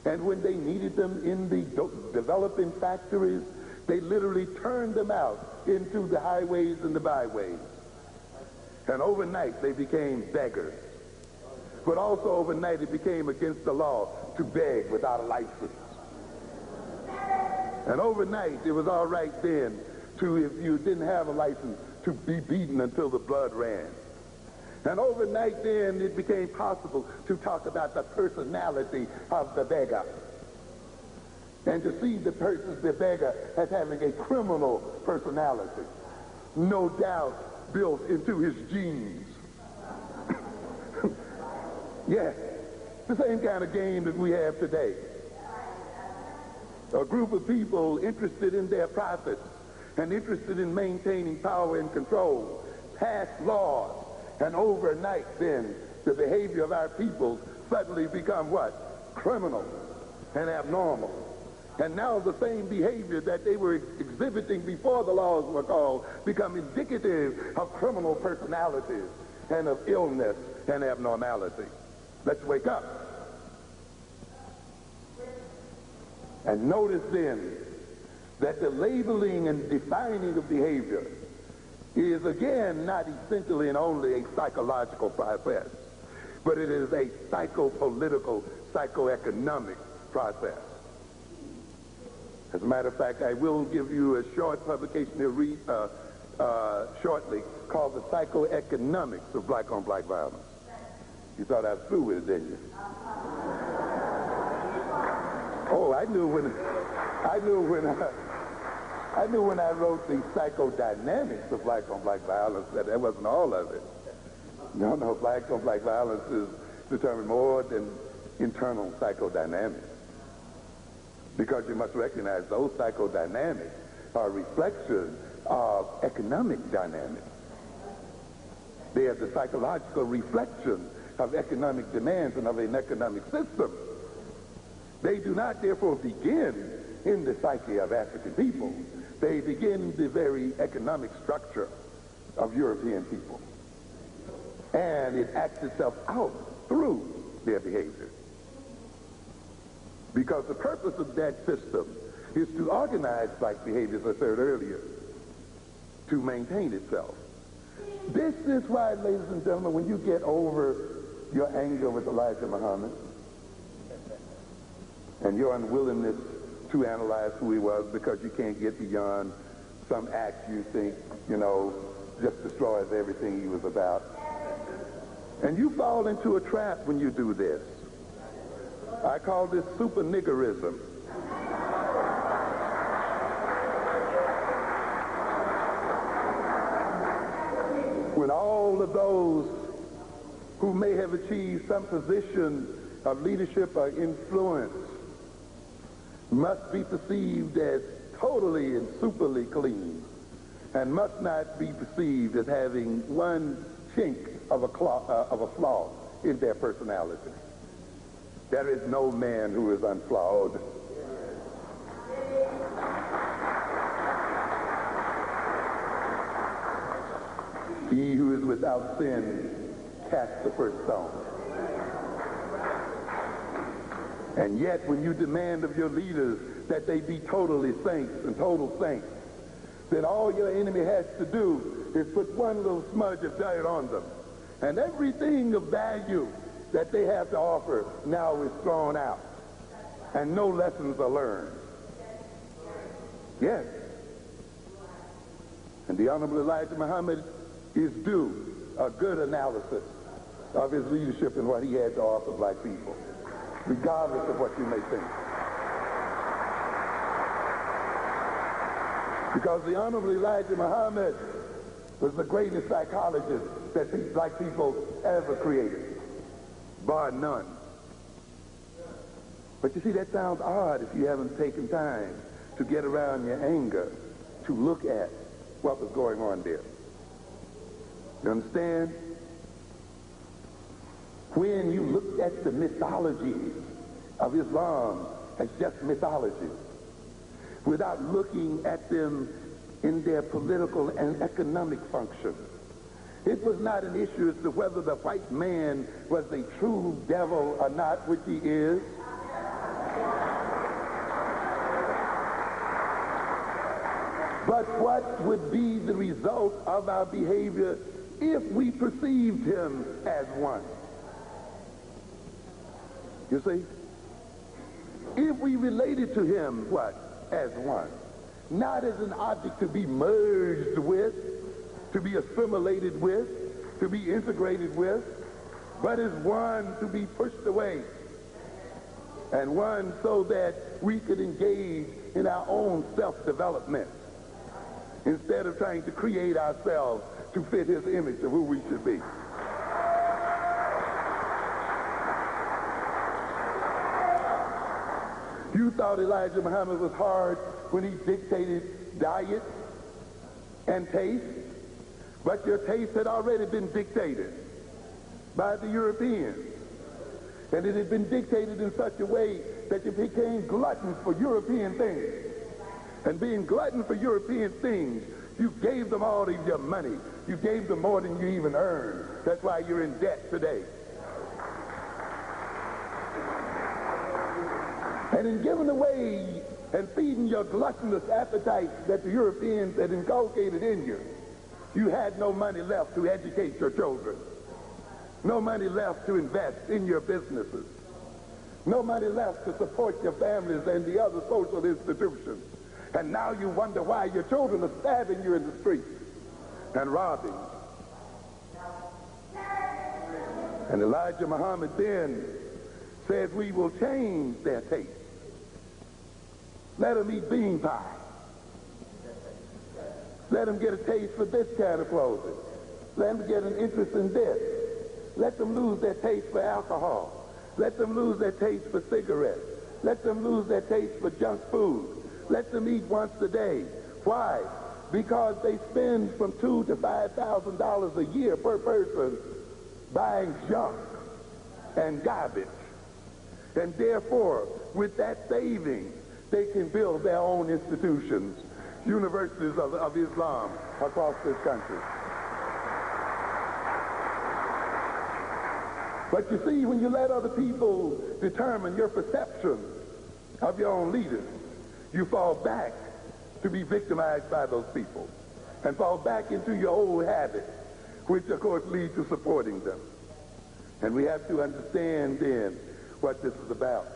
and when they needed them in the developing factories, they literally turned them out into the highways and the byways. And overnight they became beggars. But also overnight it became against the law to beg without a license. And overnight it was all right then to, if you didn't have a license, to be beaten until the blood ran. And overnight then it became possible to talk about the personality of the beggar. And to see the beggar as having a criminal personality, no doubt built into his genes. Yes, the same kind of game that we have today. A group of people interested in their profits and interested in maintaining power and control pass laws, and overnight then the behavior of our people suddenly become what? Criminal and abnormal. And now the same behavior that they were exhibiting before the laws were called become indicative of criminal personalities and of illness and abnormality. Let's wake up. And notice then that the labeling and defining of behavior is again not essentially and only a psychological process, but it is a psychopolitical, psychoeconomic process. As a matter of fact, I will give you a short publication to read shortly called The Psychoeconomics of Black-on-Black Violence. You thought I was through with it, didn't you? Oh, I knew when I wrote the psychodynamics of black-on-black violence that wasn't all of it. No, black-on-black violence is determined more than internal psychodynamics. Because you must recognize those psychodynamics are a reflection of economic dynamics. They are the psychological reflection of economic demands and of an economic system. They do not, therefore, begin in the psyche of African people. They begin in the very economic structure of European people. And it acts itself out through their behavior. Because the purpose of that system is to organize black behavior, as I said earlier, to maintain itself. This is why, ladies and gentlemen, when you get over your anger with Elijah Muhammad and your unwillingness to analyze who he was because you can't get beyond some act you think, just destroys everything he was about. And you fall into a trap when you do this. I call this super niggerism. When all of those who may have achieved some position of leadership or influence must be perceived as totally and superly clean and must not be perceived as having one chink of a flaw in their personality. There is no man who is unflawed. He who is without sin cast the first stone. And yet when you demand of your leaders that they be totally saints and total saints, then all your enemy has to do is put one little smudge of dirt on them. And everything of value that they have to offer now is thrown out. And no lessons are learned. Yes. And the Honorable Elijah Muhammad is due a good analysis of his leadership and what he had to offer black people, regardless of what you may think. Because the Honorable Elijah Muhammad was the greatest psychologist that these black people ever created, bar none. But you see, that sounds odd if you haven't taken time to get around your anger to look at what was going on there. You understand? When you look at the mythology of Islam as just mythology, without looking at them in their political and economic function, it was not an issue as to whether the white man was a true devil or not, which he is. But what would be the result of our behavior if we perceived him as one? You see? If we related to him, what? As one. Not as an object to be merged with, to be assimilated with, to be integrated with, but is one to be pushed away, and one so that we could engage in our own self-development instead of trying to create ourselves to fit his image of who we should be. You thought Elijah Muhammad was hard when he dictated diet and taste, but your taste had already been dictated by the Europeans. And it had been dictated in such a way that you became gluttons for European things. And being glutton for European things, you gave them all of your money. You gave them more than you even earned. That's why you're in debt today. And in giving away and feeding your gluttonous appetite that the Europeans had inculcated in you, you had no money left to educate your children. No money left to invest in your businesses. No money left to support your families and the other social institutions. And now you wonder why your children are stabbing you in the streets and robbing. And Elijah Muhammad then says, we will change their taste. Let them eat bean pie. Let them get a taste for this kind of clothing. Let them get an interest in this. Let them lose their taste for alcohol. Let them lose their taste for cigarettes. Let them lose their taste for junk food. Let them eat once a day. Why? Because they spend from $2,000 to $5,000 a year per person buying junk and garbage. And therefore, with that saving, they can build their own institutions, universities of Islam across this country. But you see, when you let other people determine your perception of your own leaders, you fall back to be victimized by those people and fall back into your old habits, which of course lead to supporting them. And we have to understand then what this is about.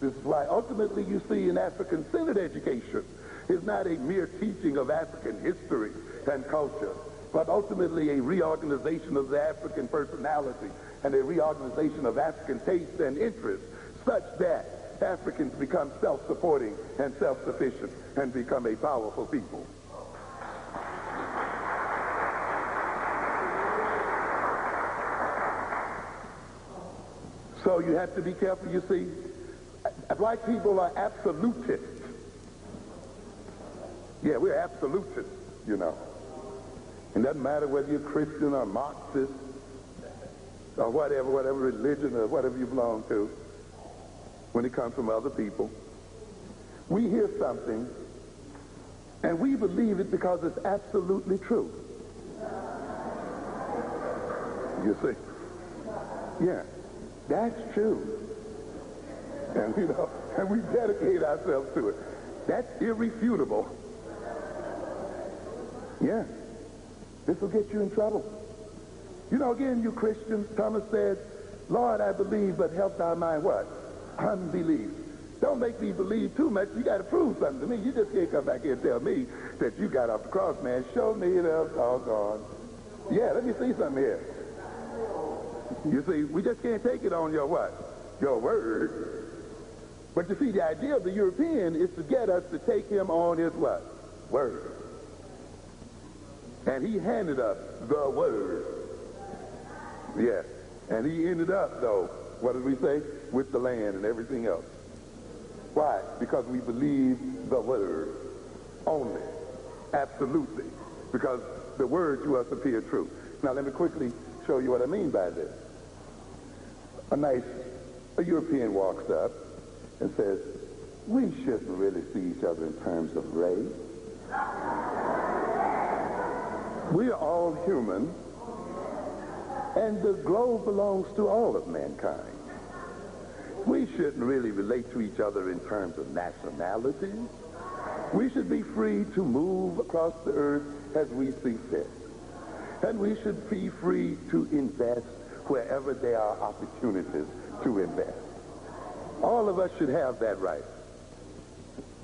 This is why ultimately you see an African-centered education is not a mere teaching of African history and culture, but ultimately a reorganization of the African personality and a reorganization of African tastes and interests such that Africans become self-supporting and self-sufficient and become a powerful people. So you have to be careful, you see. Black people are absolutists. Yeah, we're absolutists, you know. It doesn't matter whether you're Christian or Marxist or whatever religion or whatever you belong to. When it comes from other people, we hear something and we believe it because it's absolutely true. You see? Yeah, that's true. And you know, and we dedicate ourselves to it. That's irrefutable. Yeah, this will get you in trouble. You know, again, you Christians, Thomas said, Lord, I believe, but help thou my what? Unbelief. Don't make me believe too much. You got to prove something to me. You just can't come back here and tell me that you got off the cross, man. Show me the doggone. Yeah, let me see something here. You see, we just can't take it on your what? Your word. But you see, the idea of the European is to get us to take him on his what? Word. And he handed us the word. Yeah. And he ended up, though, what did we say? With the land and everything else. Why? Because we believe the word only. Absolutely. Because the word to us appear true. Now, let me quickly show you what I mean by this. A European walks up and says, we shouldn't really see each other in terms of race. We are all human, and the globe belongs to all of mankind. We shouldn't really relate to each other in terms of nationality. We should be free to move across the earth as we see fit. And we should be free to invest wherever there are opportunities to invest. All of us should have that right.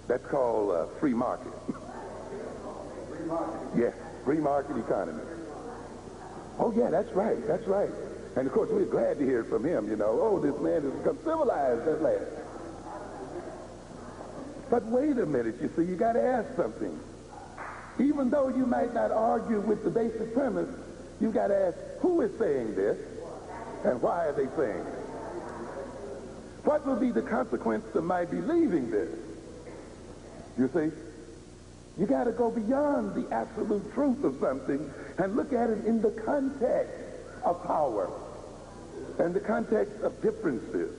That's called free market. Free market? Yeah, free market economy. Oh, yeah, that's right, that's right. And, of course, we're glad to hear from him, you know. Oh, this man has become civilized at last. But wait a minute, you see, you got to ask something. Even though you might not argue with the basic premise, you got to ask, who is saying this, and why are they saying it? What will be the consequence of my believing this? You see? You got to go beyond the absolute truth of something and look at it in the context of power and the context of differences.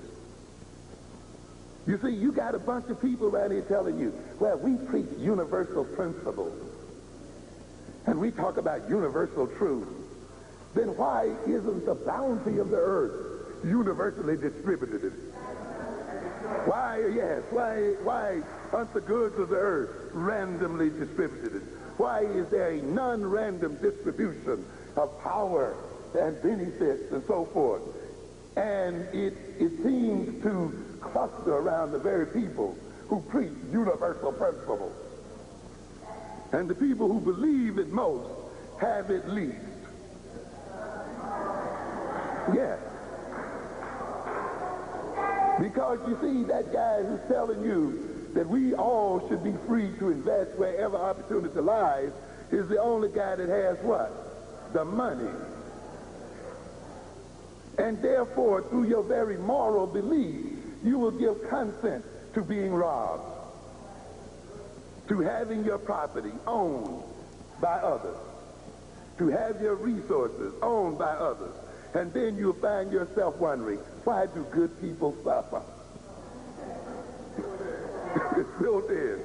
You see, you got a bunch of people around here telling you, well, we preach universal principles and we talk about universal truth. Then why isn't the bounty of the earth universally distributed? Why aren't the goods of the earth randomly distributed? Why is there a non-random distribution of power and benefits and so forth? And it seems to cluster around the very people who preach universal principles. And the people who believe it most have it least. Yes. Because you see, that guy who's telling you that we all should be free to invest wherever opportunity lies is the only guy that has what? The money. And therefore, through your very moral belief, you will give consent to being robbed, to having your property owned by others, to have your resources owned by others. And then you'll find yourself wondering, why do good people suffer? It's built in.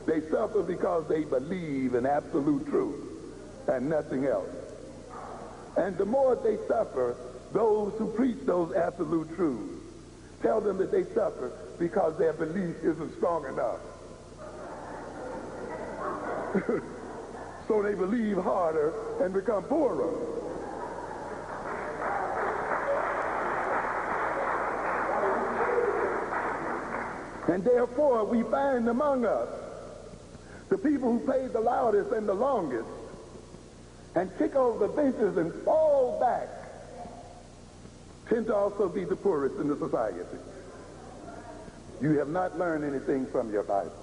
They suffer because they believe in absolute truth and nothing else. And the more they suffer, those who preach those absolute truths tell them that they suffer because their belief isn't strong enough. So they believe harder and become poorer. And therefore, we find among us the people who played the loudest and the longest and kick over the benches and fall back tend to also be the poorest in the society. You have not learned anything from your Bible.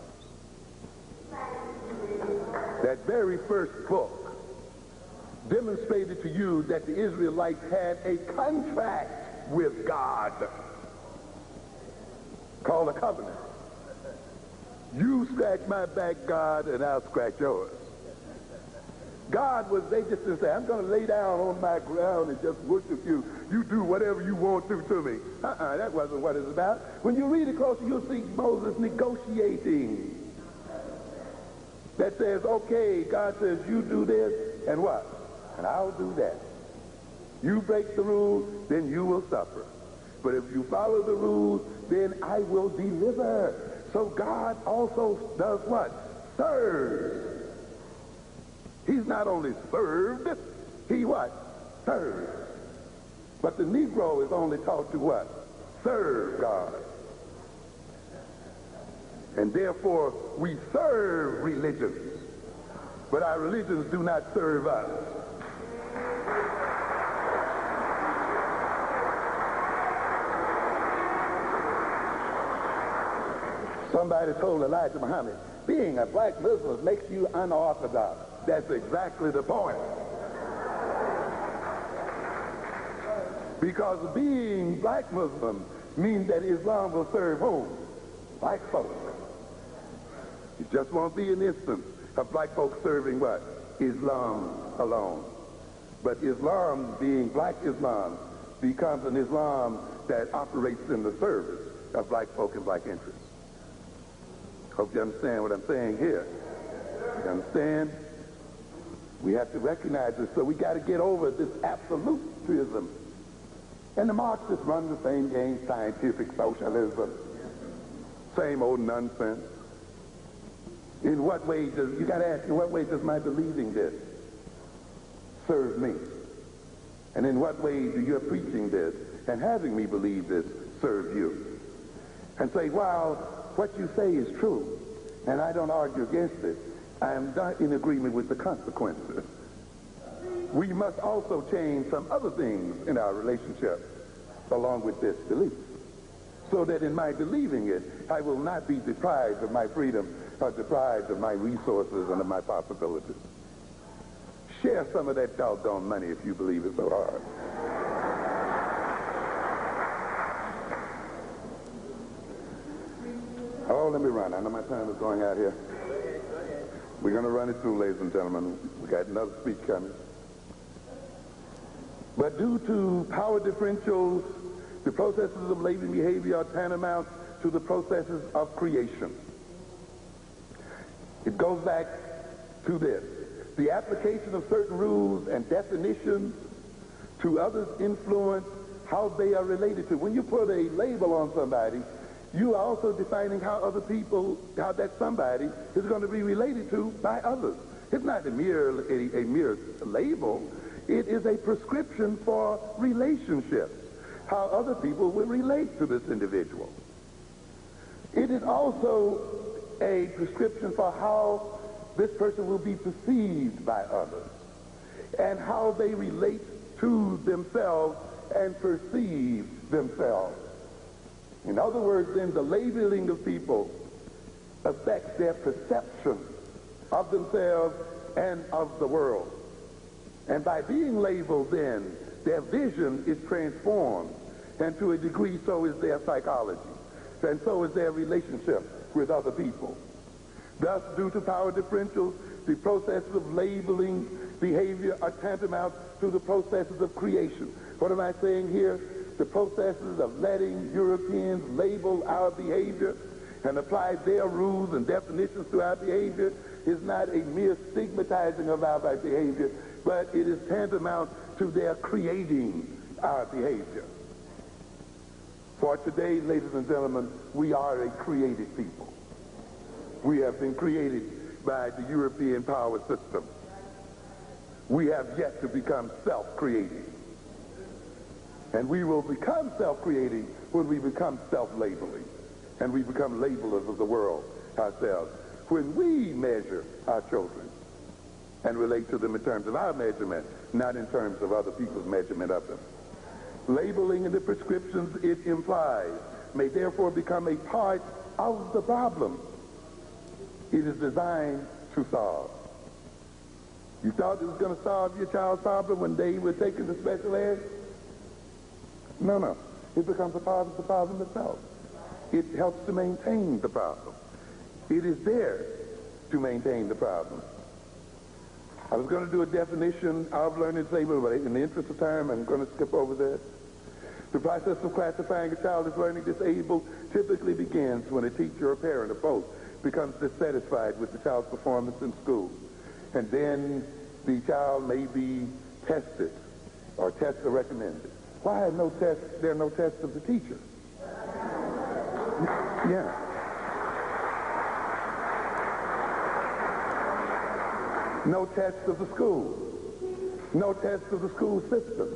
That very first book demonstrated to you that the Israelites had a contract with God called a covenant. You scratch my back, God, and I'll scratch yours. God was, they just didn't say, I'm going to lay down on my ground and just worship you. You do whatever you want to me. That wasn't what it's about. When you read it closer, you'll see Moses negotiating. That says, okay, God says, you do this, and what? And I'll do that. You break the rules, then you will suffer. But if you follow the rules, then I will deliver. So God also does what? Serves. He's not only served, he what? Serves. But the Negro is only taught to what? Serve God. And therefore, we serve religions, but our religions do not serve us. Somebody told Elijah Muhammad, being a black Muslim makes you unorthodox. That's exactly the point. Because being black Muslim means that Islam will serve whom? Black folk. It just won't be an instance of black folks serving what? Islam alone. But Islam, being black Islam, becomes an Islam that operates in the service of black folk and black interests. Hope you understand what I'm saying here. You understand? We have to recognize this, so we got to get over this absolutism. And the Marxists run the same game, scientific socialism. Same old nonsense. In what way does, you got to ask, in what way does my believing this serve me? And in what way do your preaching this and having me believe this serve you? And say, while what you say is true, and I don't argue against it, I am not in agreement with the consequences. we must also change some other things in our relationship along with this belief, so that in my believing it, I will not be deprived of my freedom or deprived of my resources and of my possibilities. Share some of that doggone money if you believe it so hard. Oh, let me run. I know my time is going out here. We're going to run it through, ladies and gentlemen. We got another speech coming. But due to power differentials, the processes of latent behavior are tantamount to the processes of creation. It goes back to this. The application of certain rules and definitions to others influence how they are related to. When you put a label on somebody, you are also defining how other people, how that somebody is going to be related to by others. It's not a mere label. It is a prescription for relationships, how other people will relate to this individual. It is also a prescription for how this person will be perceived by others and how they relate to themselves and perceive themselves. In other words, then, the labeling of people affects their perception of themselves and of the world. And by being labeled, then, their vision is transformed, and to a degree, so is their psychology, and so is their relationship with other people. Thus, due to power differentials, the processes of labeling behavior are tantamount to the processes of creation. What am I saying here? The processes of letting Europeans label our behavior and apply their rules and definitions to our behavior is not a mere stigmatizing of our behavior, but it is tantamount to their creating our behavior. For today, ladies and gentlemen, we are a created people. We have been created by the European power system. We have yet to become self-creating. And we will become self-creating when we become self-labeling. And we become labelers of the world ourselves. When we measure our children and relate to them in terms of our measurement, not in terms of other people's measurement of them. Labeling and the prescriptions it implies may therefore become a part of the problem it is designed to solve. You thought it was going to solve your child's problem when they were taken to special ed? No. It becomes a part of the problem itself. It helps to maintain the problem. It is there to maintain the problem. I was going to do a definition of learning disabled, but in the interest of time, I'm going to skip over this. The process of classifying a child as learning disabled typically begins when a teacher or parent or both becomes dissatisfied with the child's performance in school. And then the child may be tested, or tests are recommended. Why are there are no tests of the teacher? Yeah. No tests of the school. No tests of the school system.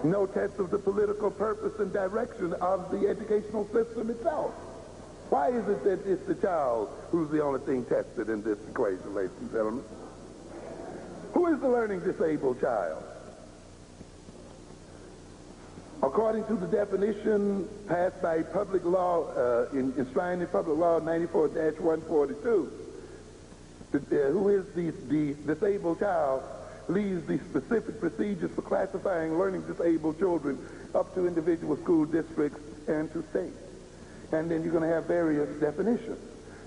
No tests of the political purpose and direction of the educational system itself. Why is it that it's the child who's the only thing tested in this equation, ladies and gentlemen? Who is the learning disabled child? According to the definition passed by public law, enshrined in public law 94-142, who is the disabled child leaves the specific procedures for classifying learning disabled children up to individual school districts and to states. And then you're going to have various definitions.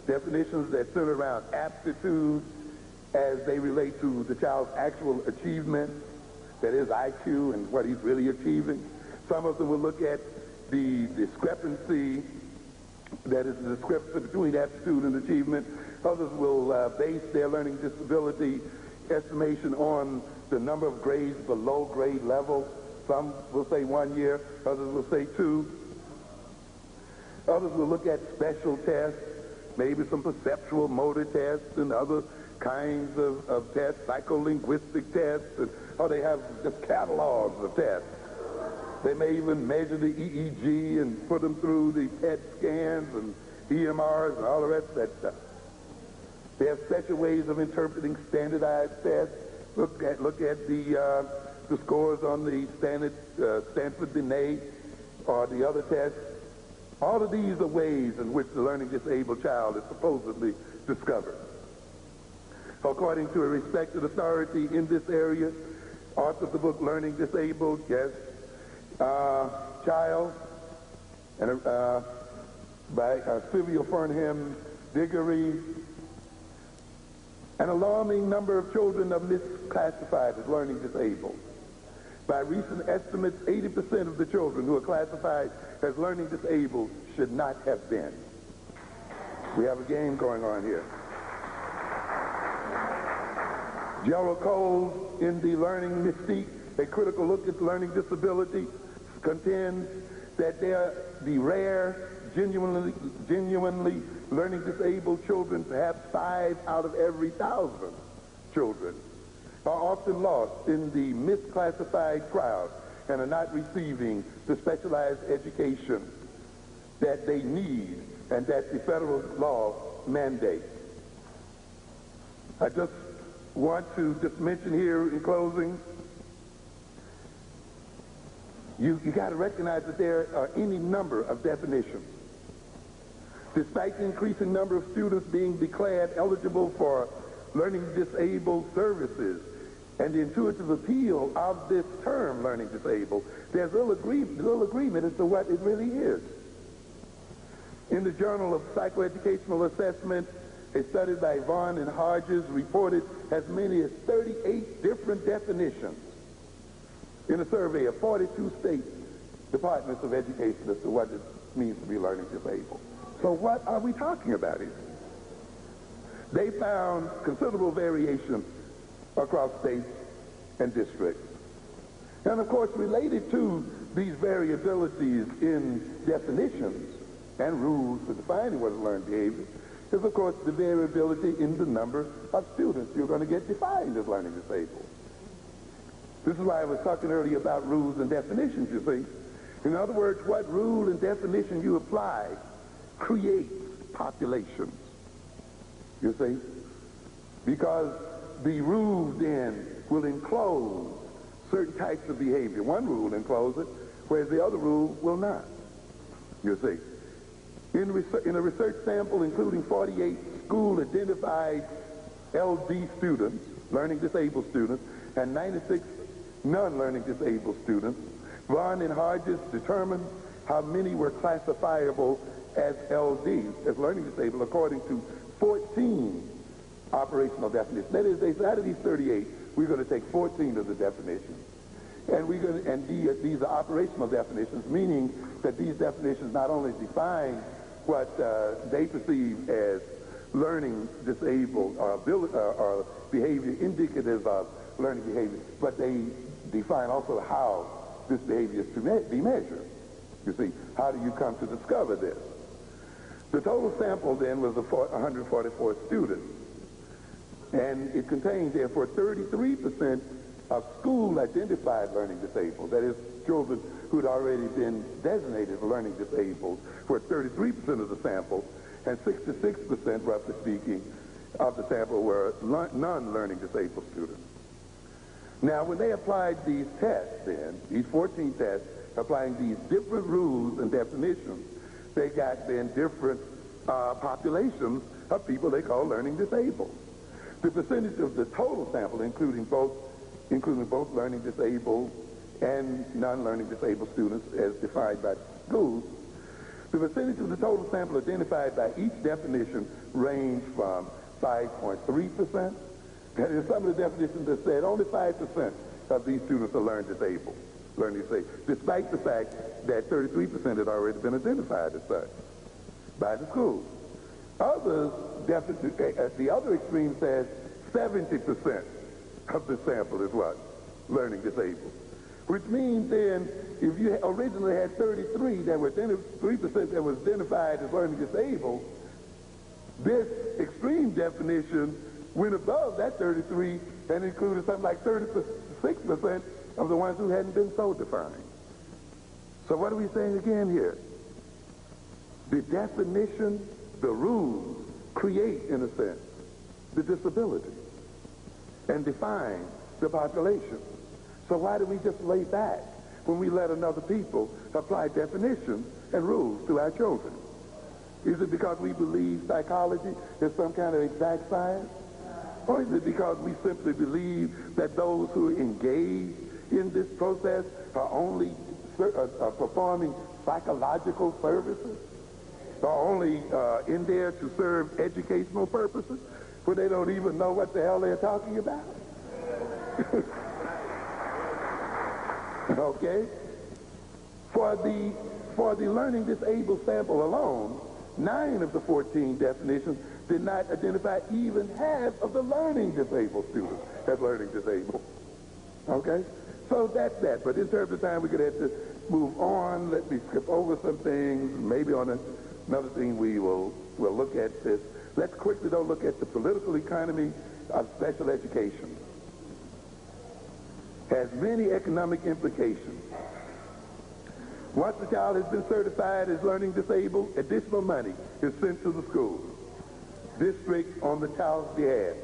Definitions that center around aptitude as they relate to the child's actual achievement, that is IQ and what he's really achieving. Some of them will look at the discrepancy, that is the discrepancy between aptitude and achievement. Others will base their learning disability estimation on the number of grades below grade level. Some will say 1 year, others will say 2. Others will look at special tests, maybe some perceptual motor tests and other kinds of tests, psycholinguistic tests, or they have just catalogs of tests. They may even measure the EEG and put them through the PET scans and EMRs and all the rest of that stuff. They have special ways of interpreting standardized tests Look at the scores on the Stanford Binet or the other tests. All of these are ways in which the learning disabled child is supposedly discovered. According to a respected authority in this area, author of the book Learning Disabled, yes, child, and by Sylvia Fernham Diggory, an alarming number of children are misclassified as learning disabled. By recent estimates, 80% of the children who are classified as learning disabled should not have been. We have a game going on here. Gerald Cole, in The Learning Mystique, a critical look at learning disability, contends that the rare, genuinely learning disabled children, perhaps 5 out of every 1,000 children, are often lost in the misclassified crowd and are not receiving the specialized education that they need and that the federal law mandates. I just want to mention here in closing, you got to recognize that there are any number of definitions. Despite the increasing number of students being declared eligible for learning disabled services and the intuitive appeal of this term, learning disabled, there's little agreement as to what it really is. In the Journal of Psychoeducational Assessment, a study by Vaughn and Hodges reported as many as 38 different definitions in a survey of 42 state departments of education as to what it means to be learning disabled. So what are we talking about here? They found considerable variation across states and districts. And of course, related to these variabilities in definitions and rules for defining what is learned behavior is, of course, the variability in the number of students you're going to get defined as learning disabled. This is why I was talking earlier about rules and definitions, you see. In other words, what rule and definition you apply creates populations, you see. Because the rules then will enclose certain types of behavior. One rule encloses it, whereas the other rule will not, you see. In a research sample including 48 school-identified LD students, learning disabled students, and 96 non-learning disabled students, Vaughn and Hodges determined how many were classifiable as LDs, as learning disabled, according to 14 operational definitions. That is, they said out of these 38, we're going to take 14 of the definitions. And these are operational definitions, meaning that these definitions not only define what they perceive as learning disabled or behavior indicative of learning behavior, but they define also how this behavior is to be measured. You see, how do you come to discover this? The total sample then was 144 students, and it contained therefore 33% of school-identified learning disabled, that is, children who had already been designated learning disabled, were 33% of the sample, and 66%, roughly speaking, of the sample were non-learning disabled students. Now, when they applied these tests then, these 14 tests, applying these different rules and definitions, they got then different populations of people they call learning disabled. The percentage of the total sample, including both learning disabled and non-learning disabled students as defined by schools, the percentage of the total sample identified by each definition ranged from 5.3%. That is, some of the definitions that said only 5% of these students are learning disabled, despite the fact that 33% had already been identified as such by the schools. Others, the other extreme says 70% of the sample is what? Learning disabled. Which means then, if you originally had 33% that was identified as learning disabled, this extreme definition went above that 33 and included something like 36% of the ones who hadn't been so defined. So what are we saying again here? The definition, the rules, create, in a sense, the disability. and define the population. So why do we just lay back when we let another people apply definitions and rules to our children? Is it because we believe psychology is some kind of exact science? Or is it because we simply believe that those who engage in this process are only performing psychological services? Are only in there to serve educational purposes, where they don't even know what the hell they're talking about? Okay? For the learning disabled sample alone, 9 of the 14 definitions did not identify even half of the learning disabled students as learning disabled. Okay? So that's that. But in terms of time, we're going to have to move on. Let me skip over some things. Maybe on another thing we'll look at this. Let's quickly, though, look at the political economy of special education. Has many economic implications. Once the child has been certified as learning disabled, additional money is sent to the school district on the child's behalf.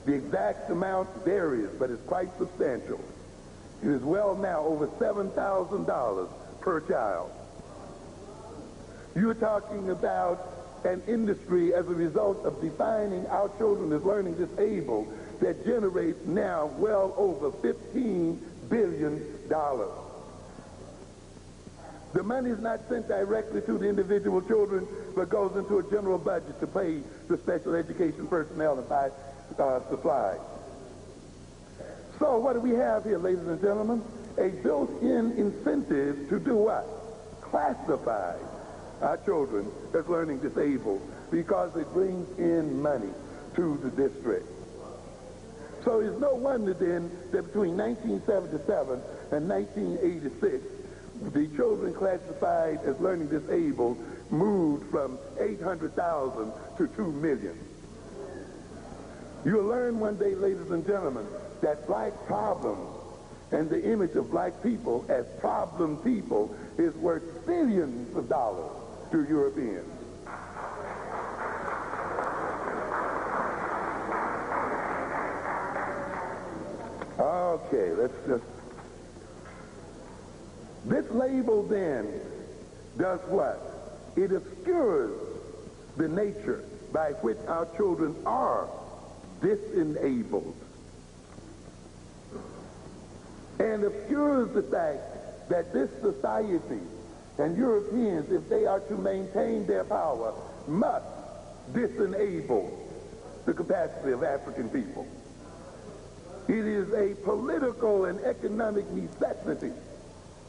The exact amount varies, but it's quite substantial. It is well now over $7,000 per child. You're talking about an industry as a result of defining our children as learning disabled that generates now well over $15 billion. The money is not sent directly to the individual children, but goes into a general budget to pay the special education personnel and buy supplies. So what do we have here, ladies and gentlemen? A built-in incentive to do what? Classify our children as learning disabled, because it brings in money to the district. So it's no wonder then that between 1977 and 1986, the children classified as learning disabled moved from 800,000 to 2 million. You'll learn one day, ladies and gentlemen, that black problems and the image of black people as problem people is worth billions of dollars to Europeans. Okay, let's just... This label then does what? It obscures the nature by which our children are disenabled, and obscures the fact that this society and Europeans, if they are to maintain their power, must disenable the capacity of African people. It is a political and economic necessity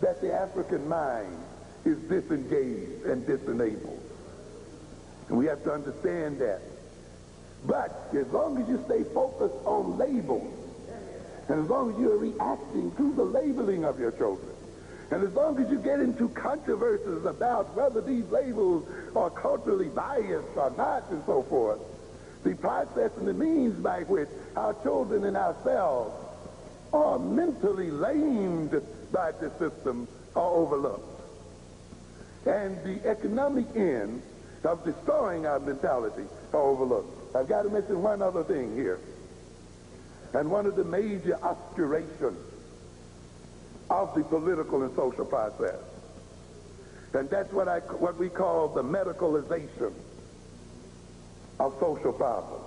that the African mind is disengaged and disenabled. And we have to understand that. But as long as you stay focused on labels, and as long as you're reacting to the labeling of your children, and as long as you get into controversies about whether these labels are culturally biased or not and so forth, the process and the means by which our children and ourselves are mentally lamed by the system are overlooked. And the economic ends of destroying our mentality are overlooked. I've got to mention one other thing here. And one of the major obscurations of the political and social process. And that's what we call the medicalization of social problems.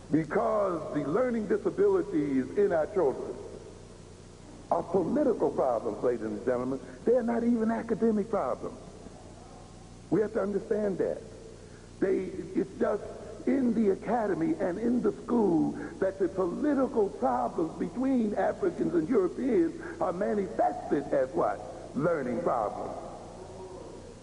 Because the learning disabilities in our children are political problems, ladies and gentlemen. They're not even academic problems. We have to understand that. It's just in the academy and in the school that the political problems between Africans and Europeans are manifested as what? Learning problems.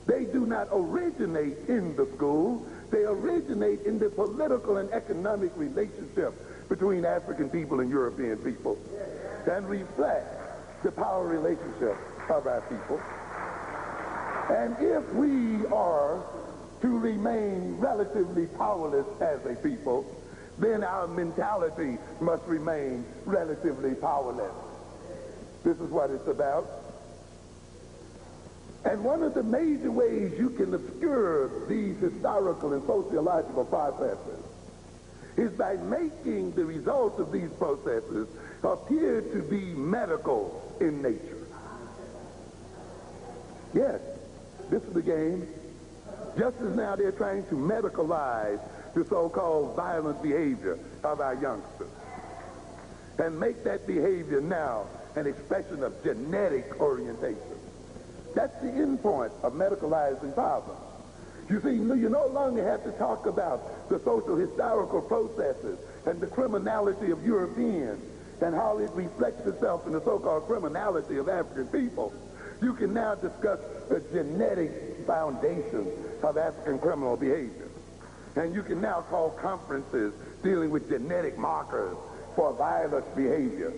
They do not originate in the school. They originate in the political and economic relationship between African people and European people, and reflect the power relationship of our people. And if we are to remain relatively powerless as a people, then our mentality must remain relatively powerless. This is what it's about. And one of the major ways you can obscure these historical and sociological processes is by making the results of these processes appear to be medical in nature. Yes, this is the game. Just as now they're trying to medicalize the so-called violent behavior of our youngsters and make that behavior now an expression of genetic orientation. That's the end point of medicalizing problems. You see, you no longer have to talk about the social historical processes and the criminality of Europeans and how it reflects itself in the so-called criminality of African people. You can now discuss the genetic foundation of African criminal behavior. And you can now call conferences dealing with genetic markers for violent behavior.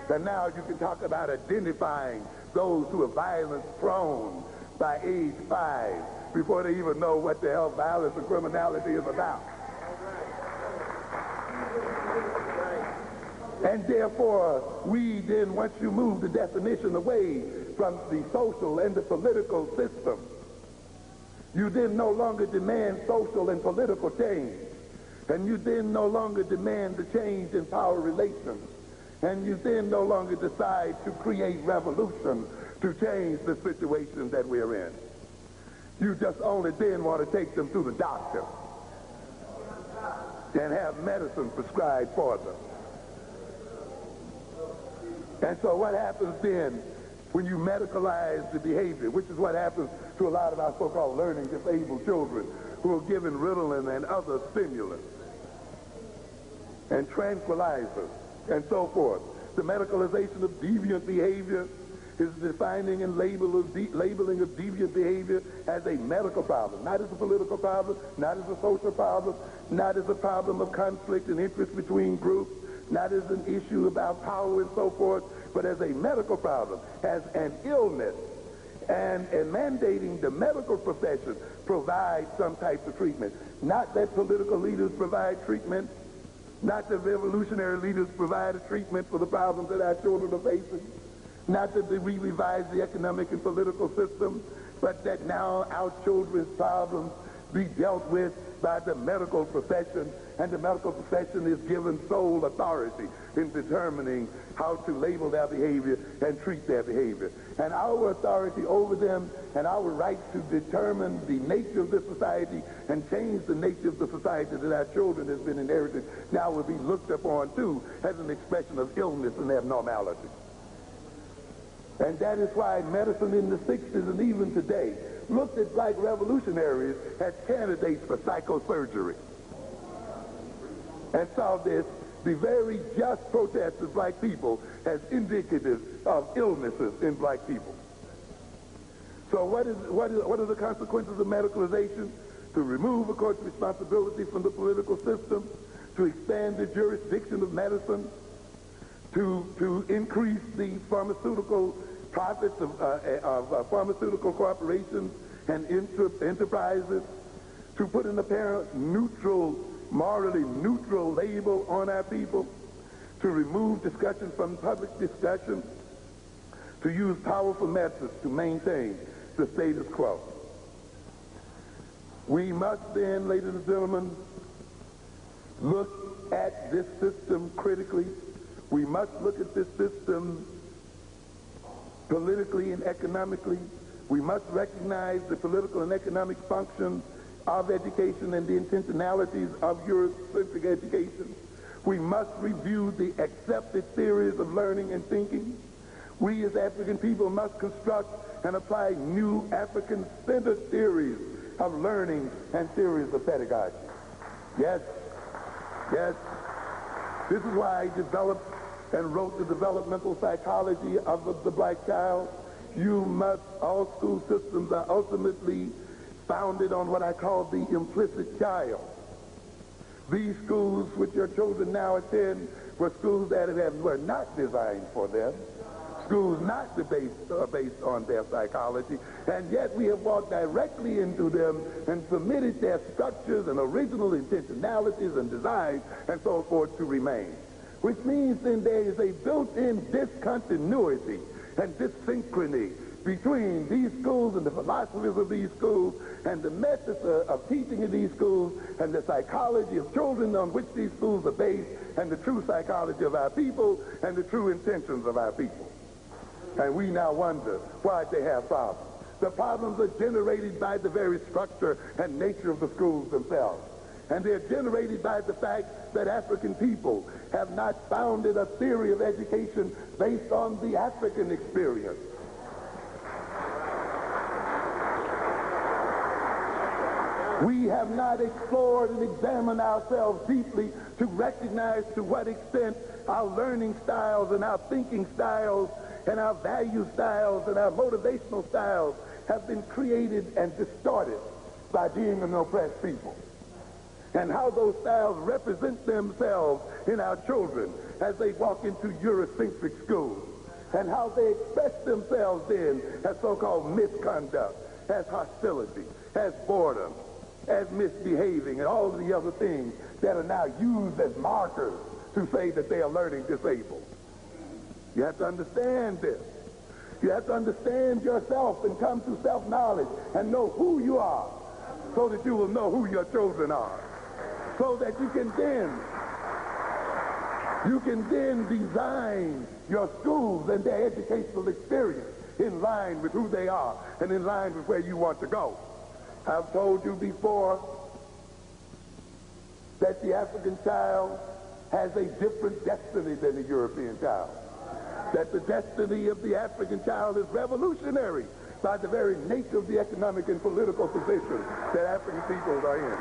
And now you can talk about identifying those who are violence prone by age 5 before they even know what the hell violence and criminality is about. And therefore, we then, once you move the definition away from the social and the political system, you then no longer demand social and political change. And you then no longer demand the change in power relations. And you then no longer decide to create revolution to change the situation that we're in. You just only then want to take them to the doctor and have medicine prescribed for them. And so what happens then when you medicalize the behavior, which is what happens to a lot of our so-called learning disabled children who are given Ritalin and other stimulants and tranquilizers and so forth. The medicalization of deviant behavior is defining and labeling of deviant behavior as a medical problem, not as a political problem, not as a social problem, not as a problem of conflict and interest between groups, not as an issue about power and so forth, but as a medical problem, as an illness, and mandating the medical profession provide some type of treatment. Not that political leaders provide treatment, not that revolutionary leaders provide a treatment for the problems that our children are facing, not that we revise the economic and political system, but that now our children's problems be dealt with by the medical profession, and the medical profession is given sole authority in determining how to label their behavior and treat their behavior. And our authority over them and our right to determine the nature of this society and change the nature of the society that our children has been inherited now will be looked upon too as an expression of illness and abnormality. And that is why medicine in the 60s and even today looked at black revolutionaries as candidates for psychosurgery. And saw this, the very just protests of black people, as indicative of illnesses in black people. So what are the consequences of medicalization? To remove a court's responsibility from the political system, to expand the jurisdiction of medicine, to increase the pharmaceutical profits of pharmaceutical corporations and enterprises, to put an apparent neutral, morally neutral label on our people, to remove discussion from public discussion, to use powerful methods to maintain the status quo. We must then, ladies and gentlemen, look at this system critically. We must look at this system politically and economically. We must recognize the political and economic functions of education and the intentionalities of Eurocentric education. We must review the accepted theories of learning and thinking. We as African people must construct and apply new African-centered theories of learning and theories of pedagogy. Yes, yes. This is why I developed and wrote the developmental psychology of the black child. All school systems are ultimately founded on what I call the implicit child. These schools which your children now attend were schools that were not designed for them, schools not based on their psychology, and yet we have walked directly into them and permitted their structures and original intentionalities and designs and so forth to remain. Which means then there is a built-in discontinuity and dissynchrony between these schools and the philosophies of these schools and the methods of teaching in these schools and the psychology of children on which these schools are based and the true psychology of our people and the true intentions of our people. And we now wonder why they have problems. The problems are generated by the very structure and nature of the schools themselves. And they're generated by the fact that African people have not founded a theory of education based on the African experience. We have not explored and examined ourselves deeply to recognize to what extent our learning styles and our thinking styles and our value styles and our motivational styles have been created and distorted by being an oppressed people. And how those styles represent themselves in our children as they walk into Eurocentric schools. And how they express themselves then as so-called misconduct, as hostility, as boredom, as misbehaving, and all of the other things that are now used as markers to say that they are learning disabled. You have to understand this. You have to understand yourself and come to self-knowledge and know who you are so that you will know who your children are. So that you can then design your schools and their educational experience in line with who they are and in line with where you want to go. I've told you before that the African child has a different destiny than the European child. That the destiny of the African child is revolutionary by the very nature of the economic and political position that African peoples are in.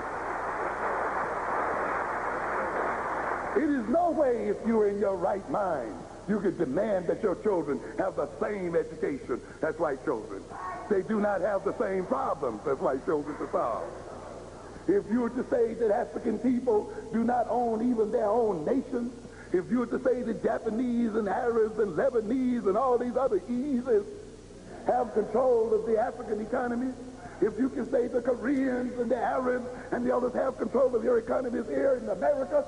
It is no way, if you're in your right mind, you can demand that your children have the same education as white children. They do not have the same problems as white children to solve. If you were to say that African people do not own even their own nations, if you were to say that Japanese and Arabs and Lebanese and all these other Eases have control of the African economy, if you can say the Koreans and the Arabs and the others have control of your economies here in America,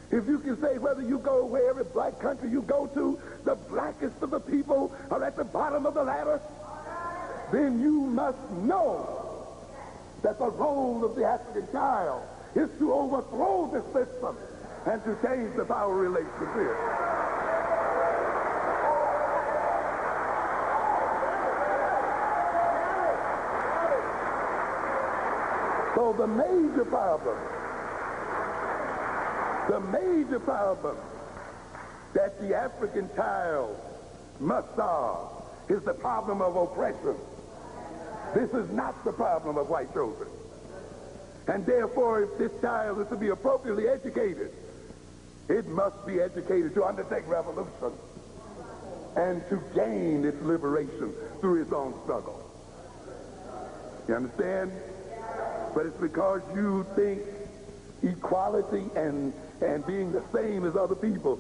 if you can say whether you go wherever black country you go to, the blackest of the people are at the bottom of the ladder, then you must know that the role of the African child is to overthrow this system and to change the power relations here. So the major problem that the African child must solve is the problem of oppression. This is not the problem of white children. And therefore, if this child is to be appropriately educated, it must be educated to undertake revolution and to gain its liberation through its own struggle. You understand? But it's because you think equality and being the same as other people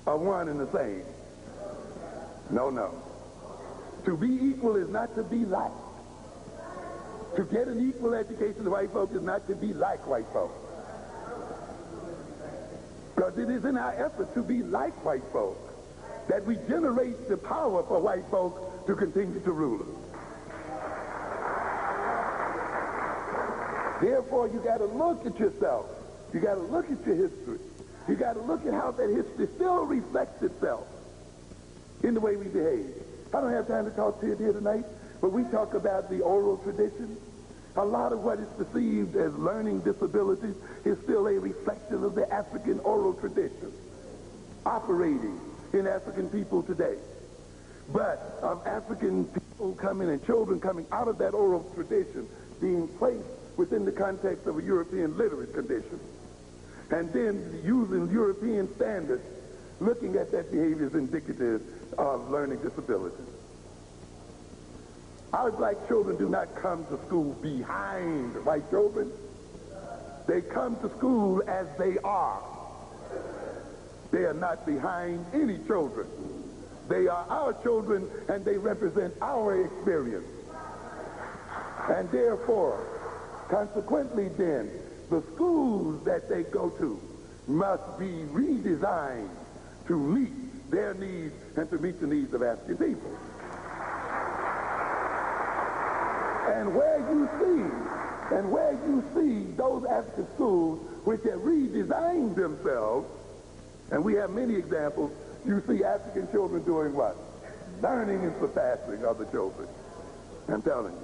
are one and the same. No, no. To be equal is not to be like. To get an equal education to white folk is not to be like white folk. Because it is in our effort to be like white folk that we generate the power for white folk to continue to rule us. Therefore, you got to look at yourself. You got to look at your history. You got to look at how that history still reflects itself in the way we behave. I don't have time to talk to you here tonight, but we talk about the oral tradition. A lot of what is perceived as learning disabilities is still a reflection of the African oral tradition operating in African people today. But of African people coming and children coming out of that oral tradition being placed within the context of a European literate condition, and then using European standards, looking at that behavior as indicative of learning disabilities. Our black children do not come to school behind white children. They come to school as they are. They are not behind any children. They are our children, and they represent our experience. And therefore, consequently then, the schools that they go to must be redesigned to meet their needs and to meet the needs of African people. And where you see those African schools which have redesigned themselves, and we have many examples, you see African children doing what? Learning and surpassing other children. I'm telling you.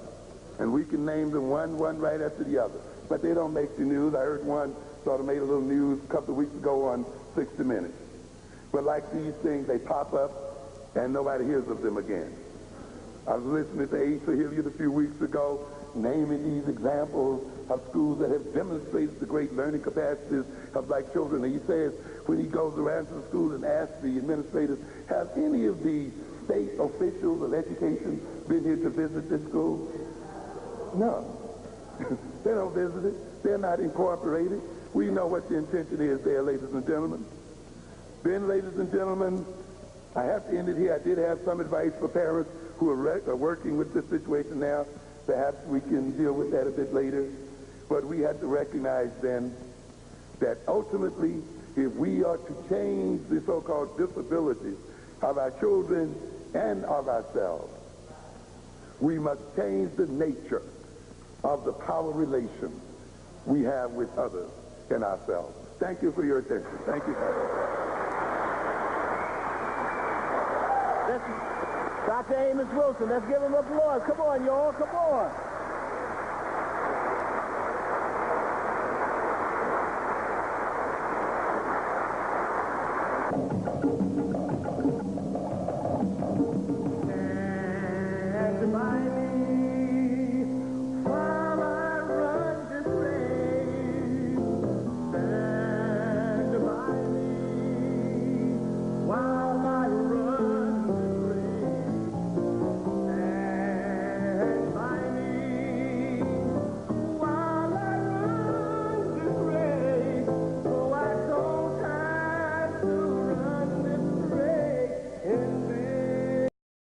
And we can name them one right after the other. But they don't make the news. I heard one sort of made a little news a couple of weeks ago on 60 Minutes. But like these things, they pop up and nobody hears of them again. I was listening to Asa Hilliard a few weeks ago, naming these examples of schools that have demonstrated the great learning capacities of black children. And he says when he goes around to the schools and asks the administrators, have any of the state officials of education been here to visit this school? No. They don't visit it. They're not incorporated. We know what the intention is there, ladies and gentlemen. Then, ladies and gentlemen, I have to end it here. I did have some advice for parents who are working with this situation now. Perhaps we can deal with that a bit later. But we have to recognize then that ultimately, if we are to change the so-called disabilities of our children and of ourselves, we must change the nature of the power relations we have with others and ourselves. Thank you for your attention. Thank you. Dr. Amos Wilson, let's give him applause. Come on, y'all, come on.